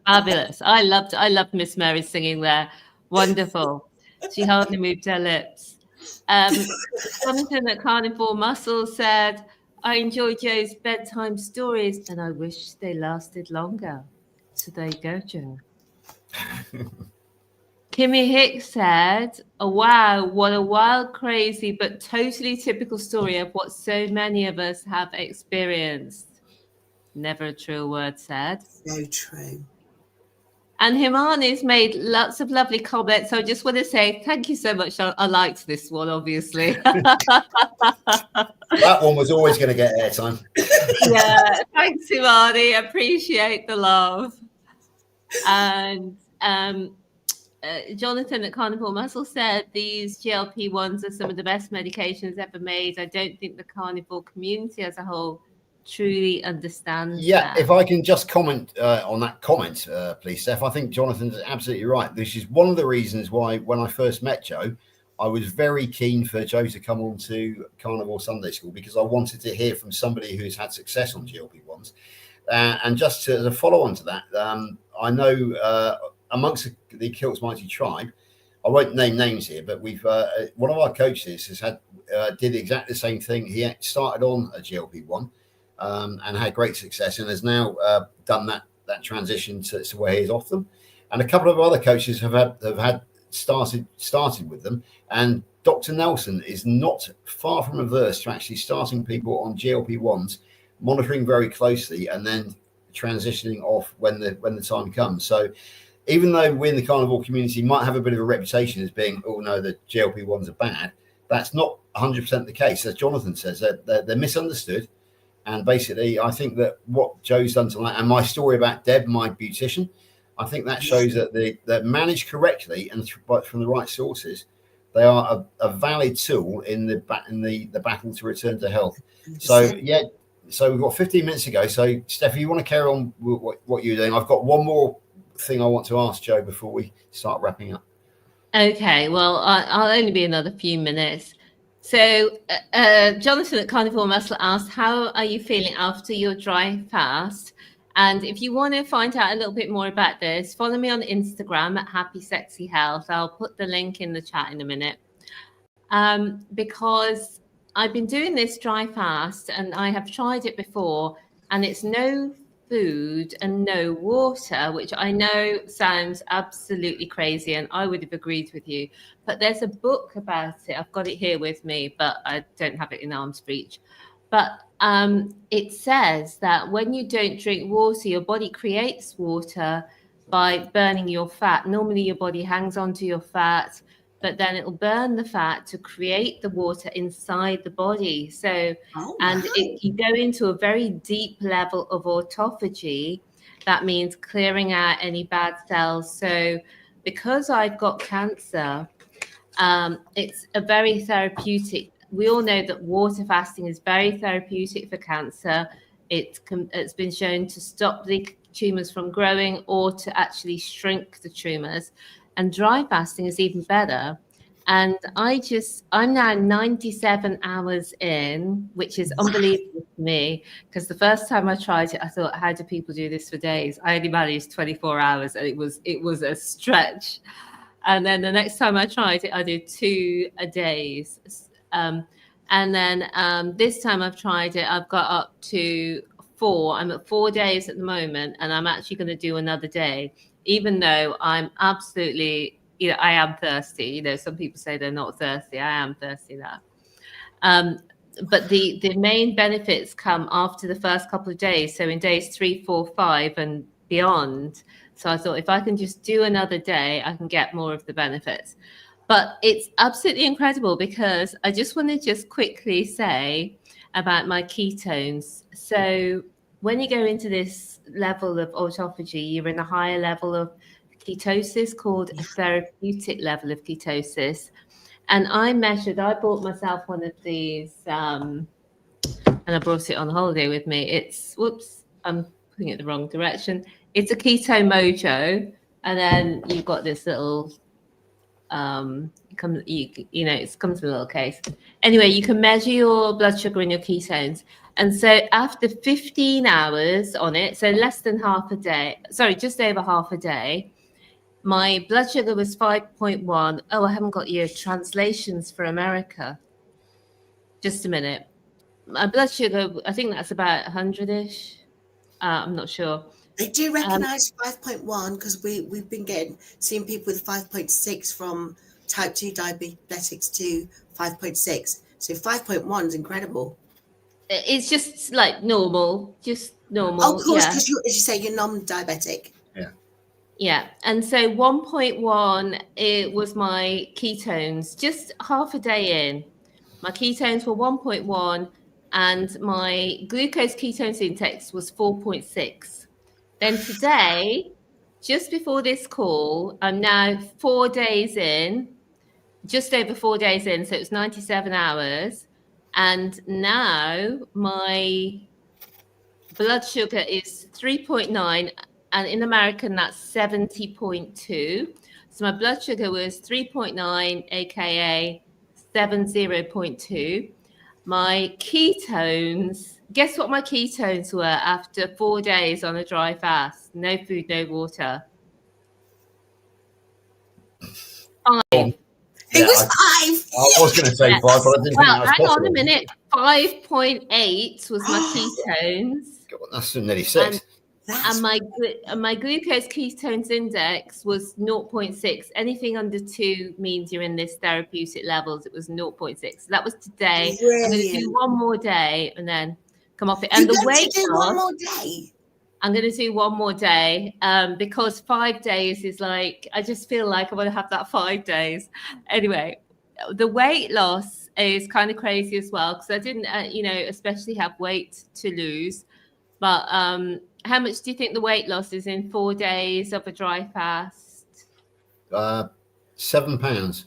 Fabulous. I loved Miss Mary singing there. Wonderful. She hardly moved her lips. Jonathan at Carnivore Muscle said, I enjoy Joe's bedtime stories and I wish they lasted longer. So there you go, Joe. Kimmy Hicks said, oh, wow, what a wild, crazy, but totally typical story of what so many of us have experienced. Never a true word said. So true. And Himani's made lots of lovely comments. So I just want to say thank you so much. I liked this one, obviously. That one was always going to get airtime. Yeah, thanks, Himani. Appreciate the love. And Jonathan at Carnivore Muscle said these GLP-1s are some of the best medications ever made. I don't think the carnivore community as a whole truly understands that. If I can just comment on that comment, please, Steph. I think Jonathan's absolutely right. This is one of the reasons why when I first met Joe, I was very keen for Joe to come on to Carnivore Sunday School, because I wanted to hear from somebody who's had success on GLP-1s. And just as a follow-on to that, I know amongst the Kilts Mighty Tribe, I won't name names here, but we've one of our coaches has had did exactly the same thing. He started on a GLP-1 and had great success, and has now done that transition to where he's off them. And a couple of other coaches have had started with them, and Dr. Nelson is not far from averse to actually starting people on GLP-1s, monitoring very closely, and then transitioning off when the time comes. So even though we in the carnivore community might have a bit of a reputation as being, oh no, the GLP-1s are bad, that's not 100% the case. As Jonathan says, they're misunderstood. And basically, I think that what Joe's done to that, and my story about Deb, my beautician, I think that shows that they're managed correctly and from the right sources, they are a valid tool in the battle to return to health. So so we've got 15 minutes to go. So Steph, you want to carry on with what you're doing? I've got one more thing I want to ask Joe before we start wrapping up. Okay, well, I'll only be another few minutes. So Jonathan at Carnivore Muscle asked, how are you feeling after your dry fast? And if you want to find out a little bit more about this, follow me on Instagram at Happy Sexy Health. I'll put the link in the chat in a minute. Because I've been doing this dry fast and I have tried it before, and it's no food and no water, which I know sounds absolutely crazy, and I would have agreed with you. But there's a book about it. I've got it here with me, but I don't have it in arm's reach. But it says that when you don't drink water, your body creates water by burning your fat. Normally your body hangs onto your fat, but then it'll burn the fat to create the water inside the body. So, you go into a very deep level of autophagy. That means clearing out any bad cells. So because I've got cancer, it's a very therapeutic. We all know that water fasting is very therapeutic for cancer. It's been shown to stop the tumors from growing or to actually shrink the tumors. And dry fasting is even better. And I'm now 97 hours in, which is unbelievable to me, because the first time I tried it, I thought, how do people do this for days? I only managed 24 hours, and it was a stretch. And then the next time I tried it, I did 2 a day. And then this time I've tried it, I've got up to 4. I'm at 4 days at the moment, and I'm actually going to do another day, even though I'm absolutely, I am thirsty. Some people say they're not thirsty. I am thirsty now. But the main benefits come after the first couple of days. So in days 3, 4, 5 and beyond. So I thought if I can just do another day, I can get more of the benefits. But it's absolutely incredible, because I just want to just quickly say about my ketones. So when you go into this level of autophagy, you're in a higher level of ketosis called a therapeutic level of ketosis. And I bought myself one of these, and I brought it on holiday with me. I'm putting it the wrong direction. It's a Keto Mojo. And then you've got this little, it comes in a little case. Anyway, you can measure your blood sugar and your ketones. And so after 15 hours on it, so less than half a day, just over half a day, my blood sugar was 5.1. Oh, I haven't got your translations for America. Just a minute. My blood sugar, I think that's about 100-ish. I'm not sure. They do recognise 5.1 because we've been seeing people with 5.6 from type 2 diabetics to 5.6. So 5.1 is incredible. It's just like normal, Oh, of course, because as you say, you're non-diabetic. Yeah. And so 1.1, it was my ketones, just half a day in. My ketones were 1.1 and my glucose ketones index was 4.6. Then today, just before this call, I'm now 4 days in, just over 4 days in. So it's 97 hours. And now my blood sugar is 3.9. And in American, that's 70.2. So my blood sugar was 3.9, aka 70.2. My ketones, guess what my ketones were after 4 days on a dry fast? No food, no water. 5. It was 5. I was going to say 5, but I didn't think that was hang possible. on a minute. 5.8 was my ketones. God, that's nearly 6. And my glucose ketones index was 0.6. Anything under 2 means you're in this therapeutic levels. It was 0.6. So that was today. Brilliant. I'm going to do one more day and then come off it. And the weight loss, one more day. I'm going to do one more day because 5 days is like, I just feel like I want to have that 5 days. Anyway, the weight loss is kind of crazy as well because I didn't, especially have weight to lose. But how much do you think the weight loss is in 4 days of a dry fast? 7 pounds.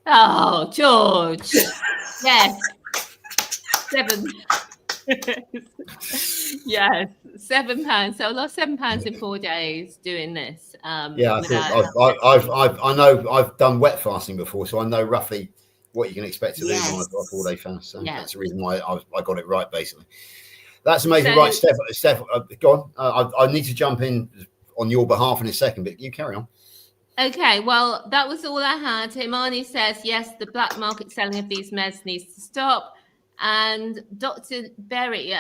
Oh, George. Yes. 7. Yes, 7 pounds. So I lost 7 pounds in 4 days doing this. I know I've done wet fasting before, so I know roughly what you can expect to lose on a 4-day fast. So that's the reason why I got it right, basically. That's amazing. So- Right, Steph, go on. I need to jump in on your behalf in a second, but you carry on. Okay, well, that was all I had. Imani says, yes, the black market selling of these meds needs to stop. And Dr. Berry,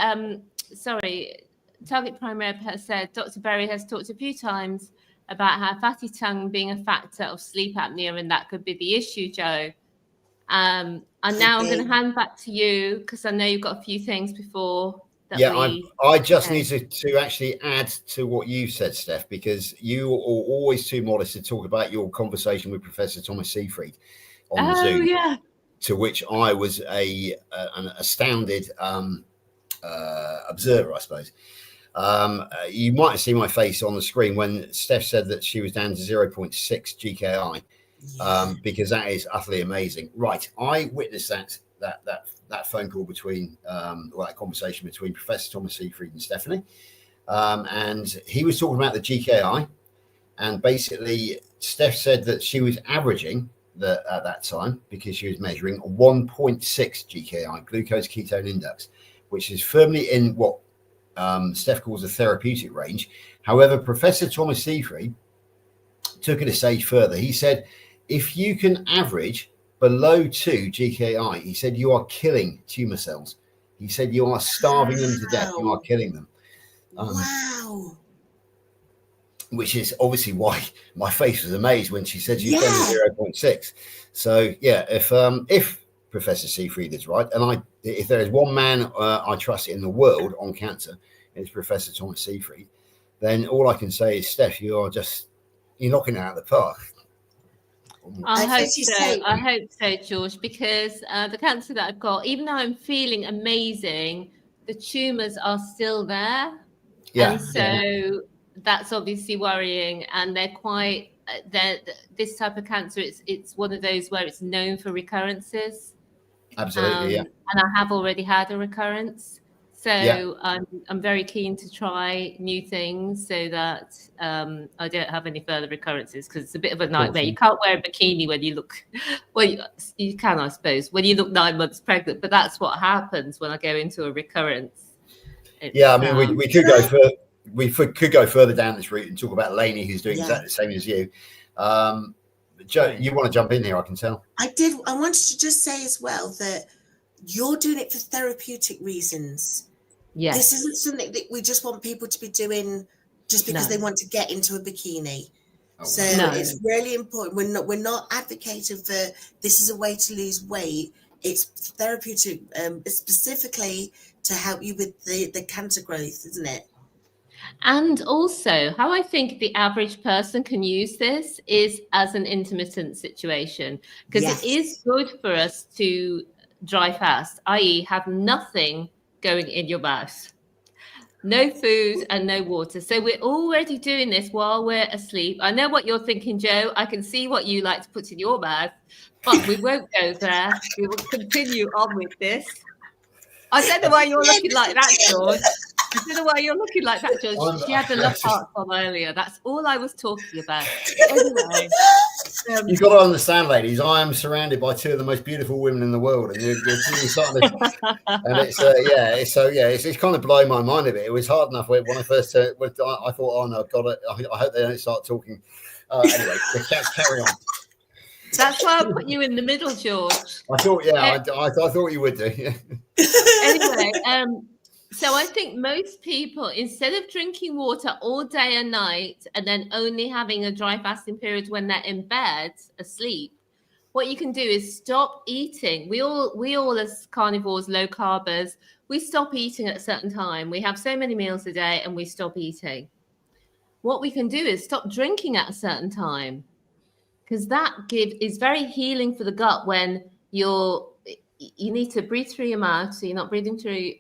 Target Primaire has said, Dr. Berry has talked a few times about how fatty tongue being a factor of sleep apnea, and that could be the issue, Joe. And now I'm going to hand back to you because I know you've got a few things before. I just need to actually add to what you said, Steph, because you are always too modest to talk about your conversation with Professor Thomas Seyfried on Zoom. Yeah. To which I was an astounded observer, I suppose. You might have seen my face on the screen when Steph said that she was down to 0.6 GKI, because that is utterly amazing. Right, I witnessed that phone call between, that conversation between Professor Thomas Seyfried and Stephanie, and he was talking about the GKI, and basically Steph said that she was averaging at that time, because she was measuring 1.6 GKI, glucose ketone index, which is firmly in what Steph calls a therapeutic range. However, Professor Thomas Seyfried took it a stage further. He said, if you can average below 2 GKI, he said, you are killing tumor cells. He said, you are starving them to death. You are killing them. Wow. Which is obviously why my face was amazed when she said she's only 0.6. So yeah, if Professor Seyfried is right, and if there is one man I trust in the world on cancer, it's Professor Thomas Seyfried, then all I can say is, Steph, you're knocking it out of the park. I hope so, George, because the cancer that I've got, even though I'm feeling amazing, the tumors are still there. Yeah. And so that's obviously worrying. And they're quite, this type of cancer, it's one of those where it's known for recurrences. Absolutely, yeah. And I have already had a recurrence. So I'm very keen to try new things so that I don't have any further recurrences, because it's a bit of a nightmare. You can't wear a bikini when you look, well, you can, I suppose, when you look 9 months pregnant, but that's what happens when I go into a recurrence. I mean, we could go further. We could go further down this route and talk about Lainey, who's doing exactly the same as you. Joe, you want to jump in here, I can tell. I did. I wanted to just say as well that you're doing it for therapeutic reasons. Yes. This isn't something that we just want people to be doing just because they want to get into a bikini. It's really important. We're not advocating for this is a way to lose weight. It's therapeutic, specifically to help you with the cancer growth, isn't it? And also, how I think the average person can use this is as an intermittent situation, because it is good for us to dry fast, i.e. have nothing going in your mouth. No food and no water. So we're already doing this while we're asleep. I know what you're thinking, Joe. I can see what you like to put in your mouth, but we won't go there. We will continue on with this. I don't know why you're looking like that, George. I don't know why you're looking like that, George. She had the love heart on earlier. That's all I was talking about. Anyway. You've got to understand, ladies, I am surrounded by two of the most beautiful women in the world, and you're starting to, and it's kind of blowing my mind a bit. It was hard enough when I first I thought, oh no, God, I hope they don't start talking. Anyway, let's carry on. That's why I put you in the middle, George. I thought, I thought you would do. Anyway, so I think most people, instead of drinking water all day and night and then only having a dry fasting period when they're in bed asleep, what you can do is stop eating. We all as carnivores, low carbers, we stop eating at a certain time. We have so many meals a day and we stop eating. What we can do is stop drinking at a certain time, because that is very healing for the gut when you need to breathe through your mouth, so you're not breathing through,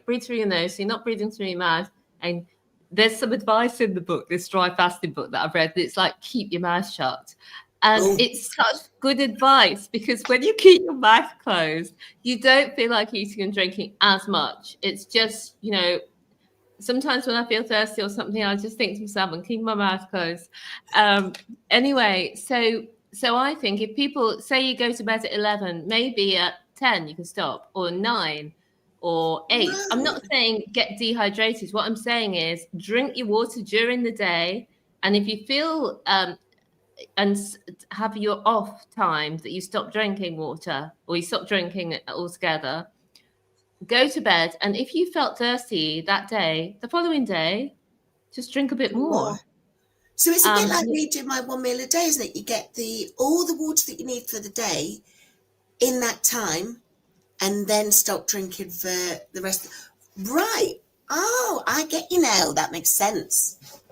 breathe through your nose, so you're not breathing through your mouth. And there's some advice in the book, this dry fasting book that I've read, it's like, keep your mouth shut. And it's such good advice, because when you keep your mouth closed, you don't feel like eating and drinking as much. It's just, sometimes when I feel thirsty or something, I just think to myself, and keep my mouth closed. Anyway, so I think if people say you go to bed at 11, maybe at 10 you can stop, or 9, or 8. Right. I'm not saying get dehydrated. What I'm saying is drink your water during the day. And if you feel and have your off time that you stop drinking water or you stop drinking it altogether, go to bed. And if you felt thirsty that day, the following day, just drink a bit more. So it's a bit like me doing my 1 meal a day, isn't it? You get all the water that you need for the day in that time, and then stop drinking for the rest. Right. Oh, I get you now. That makes sense.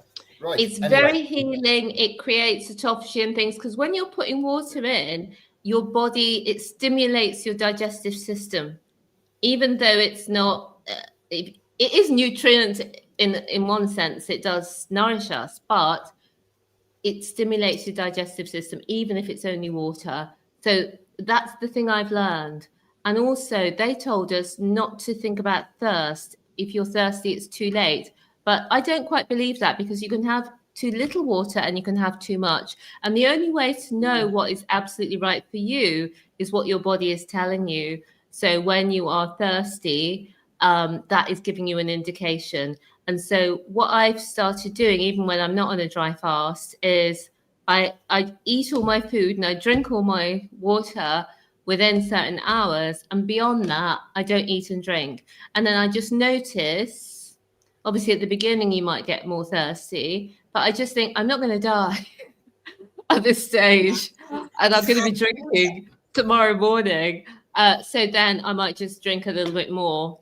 Right. It's very healing. It creates autophagy and things, because when you're putting water in, your body, it stimulates your digestive system, even though it's not, it is nutrient in one sense. It does nourish us, but it stimulates your digestive system, even if it's only water. So that's the thing I've learned. And also they told us not to think about thirst. If you're thirsty, it's too late. But I don't quite believe that, because you can have too little water and you can have too much. And the only way to know what is absolutely right for you is what your body is telling you. So when you are thirsty, that is giving you an indication. And so what I've started doing, even when I'm not on a dry fast, is I eat all my food and I drink all my water within certain hours. And beyond that, I don't eat and drink. And then I just notice, obviously at the beginning, you might get more thirsty, but I just think I'm not going to die at this stage. And I'm going to be drinking tomorrow morning. So then I might just drink a little bit more,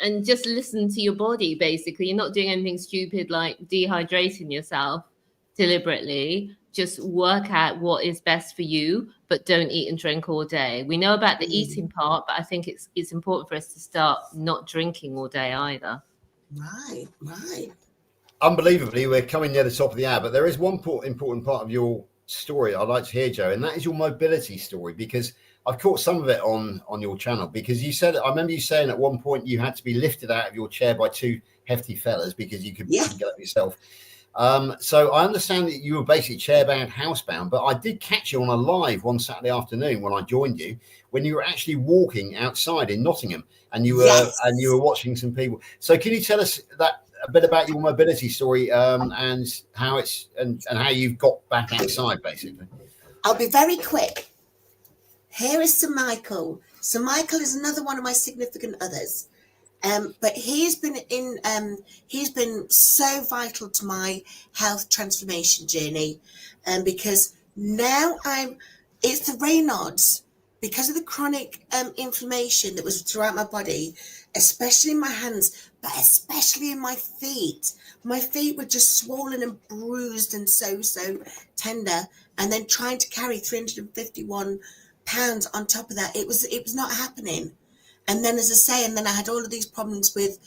and just listen to your body, basically. You're not doing anything stupid like dehydrating yourself deliberately. Just work out what is best for you, but don't eat and drink all day. We know about the eating part, but I think it's important for us to start not drinking all day either. Right. Unbelievably, we're coming near the top of the hour, but there is one important part of your story I'd like to hear, Joe, and that is your mobility story, because I've caught some of it on your channel, because you said, I remember you saying at one point you had to be lifted out of your chair by two hefty fellas because you couldn't get up yourself. So I understand that you were basically chairbound, housebound, but I did catch you on a live one Saturday afternoon when I joined you, when you were actually walking outside in Nottingham, and you were watching some people. So can you tell us a bit about your mobility story, and how and how you've got back outside, basically? I'll be very quick. Here is Sir Michael. Sir Michael is another one of my significant others. But he's been so vital to my health transformation journey, because now it's the Raynaud's, because of the chronic inflammation that was throughout my body, especially in my hands, but especially in my feet. My feet were just swollen and bruised and so tender, and then trying to carry 351 pounds on top of that, it was not happening. And then, as I say, and then I had all of these problems with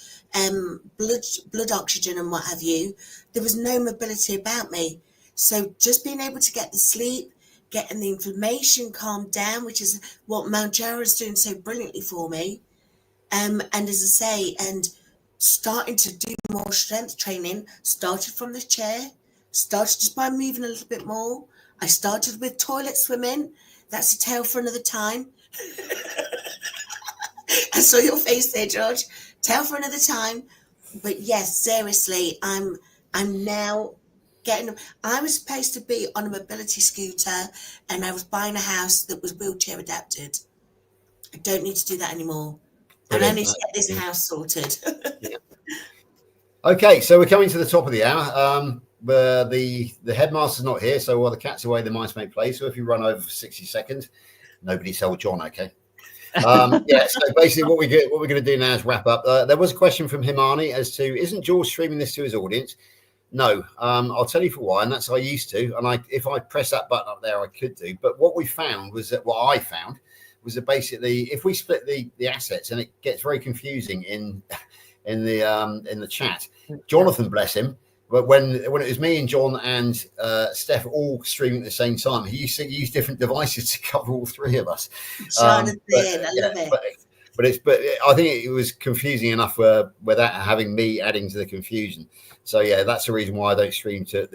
blood oxygen and what have you. There was no mobility about me. So just being able to get the sleep, getting the inflammation calmed down, which is what Mount Jarrah is doing so brilliantly for me. And as I say, and starting to do more strength training, started from the chair, started just by moving a little bit more. I started with toilet swimming. That's a tale for another time. I saw your face there, George. Tale for another time. But yes, seriously, I'm now getting. I was supposed to be on a mobility scooter, and I was buying a house that was wheelchair adapted. I don't need to do that anymore. And I need to get this house sorted. Okay, so we're coming to the top of the hour. The headmaster's not here, so while the cat's away, the mice may play. So if you run over for 60 seconds, nobody tell John, okay? So basically what we're going to do now is wrap up. There was a question from Himani as to, isn't George streaming this to his audience? No, I'll tell you for why, and that's I used to, and if I press that button up there, I could do. But what I found was that basically if we split the assets, and it gets very confusing in the chat. Jonathan, bless him. But when it was me and John and Steph all streaming at the same time, he used to use different devices to cover all three of us. Jonathan, I love it. But I think it was confusing enough without having me adding to the confusion. So yeah, that's the reason why I don't stream to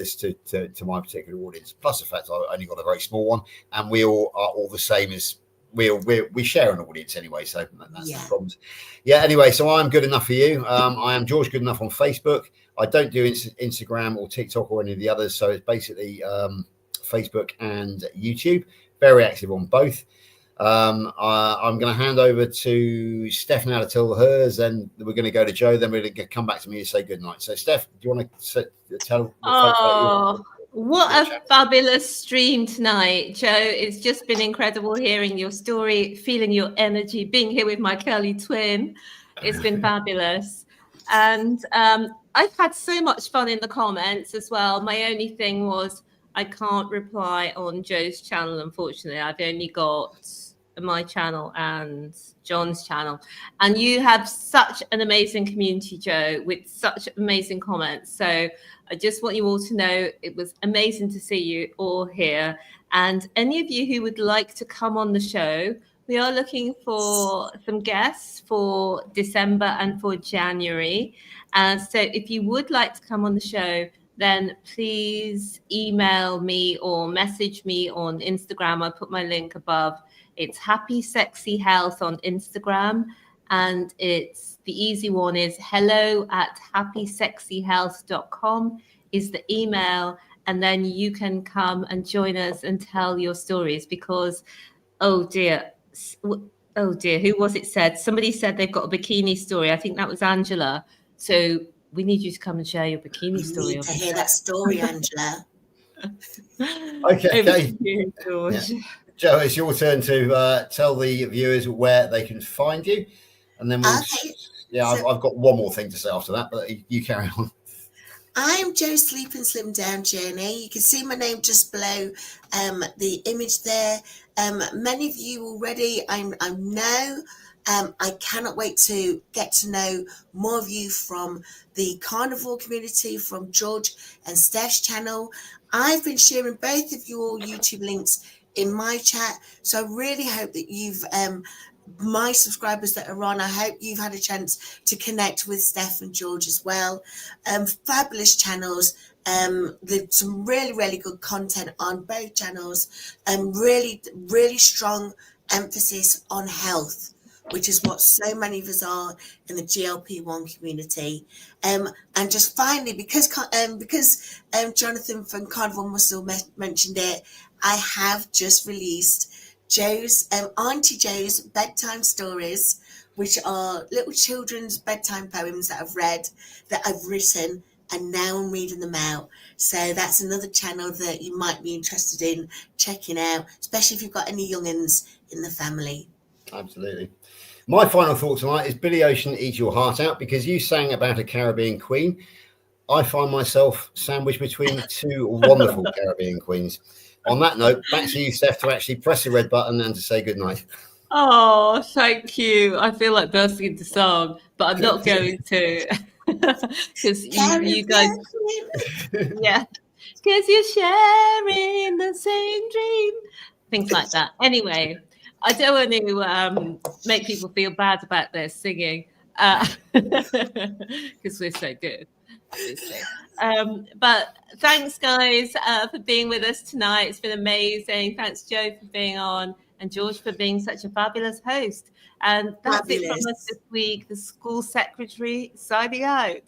my particular audience. Plus the fact I only got a very small one, and we all are all the same as we share an audience anyway, so that's Yeah. no problems. Yeah. Anyway, so I'm good enough for you. I am George Good Enough on Facebook. I don't do Instagram or TikTok or any of the others, so it's basically Facebook and YouTube. Very active on both. I'm going to hand over to Steph now to tell hers, then we're going to go to Joe, then we're going to come back to me and say good night. So, Steph, do you want to tell the folks about your what a fabulous stream tonight, Joe. It's just been incredible hearing your story, feeling your energy, being here with my curly twin. It's been fabulous. And I've had so much fun in the comments as well. My only thing was I can't reply on Joe's channel, unfortunately. I've only got my channel and John's channel. And you have such an amazing community, Joe, with such amazing comments. So I just want you all to know it was amazing to see you all here. And any of you who would like to come on the show, we are looking for some guests for December and for January. So if you would like to come on the show, then please email me or message me on Instagram. I'll put my link above. It's Happy Sexy Health on Instagram. And it's the easy one is hello@happysexyhealth.com is the email. And then you can come and join us and tell your stories because, oh dear, who was it said? Somebody said they've got a bikini story. I think that was Angela. So we need you to come and share your bikini story. We need to hear that story, Angela. Okay. You, George. Yeah. Joe, it's your turn to tell the viewers where they can find you. And then we'll... Okay. Yeah, I've got one more thing to say after that, but you carry on. I'm Joe Sleep and Slim Down Journey. You can see my name just below the image there. Many of you already, I know. I cannot wait to get to know more of you from the carnivore community, from George and Steph's channel. I've been sharing both of your YouTube links in my chat, so I really hope that you've my subscribers that are on, I hope you've had a chance to connect with Steph and George as well. Fabulous channels. There's some really good content on both channels, and really strong emphasis on health, which is what so many of us are in the GLP-1 community. And just finally, because Jonathan from Carnivore Muscle mentioned it, I have just released Joe's Auntie Joe's bedtime stories, which are little children's bedtime poems that I've read, that I've written, and now I'm reading them out. So that's another channel that you might be interested in checking out, especially if you've got any young'uns in the family. Absolutely. My final thought tonight is Billy Ocean, Eat Your Heart Out, because you sang about a Caribbean queen. I find myself sandwiched between two wonderful Caribbean queens. On that note, back to you, Steph, to actually press the red button and to say goodnight. Oh, thank you. I feel like bursting into song, but I'm not going to because you guys, yeah, because you're sharing the same dream, things like that. Anyway, I don't want to make people feel bad about their singing because we're so good. But thanks, guys, for being with us tonight. It's been amazing. Thanks, Joe, for being on, and George for being such a fabulous host. And that's it from us this week. The school secretary signing out.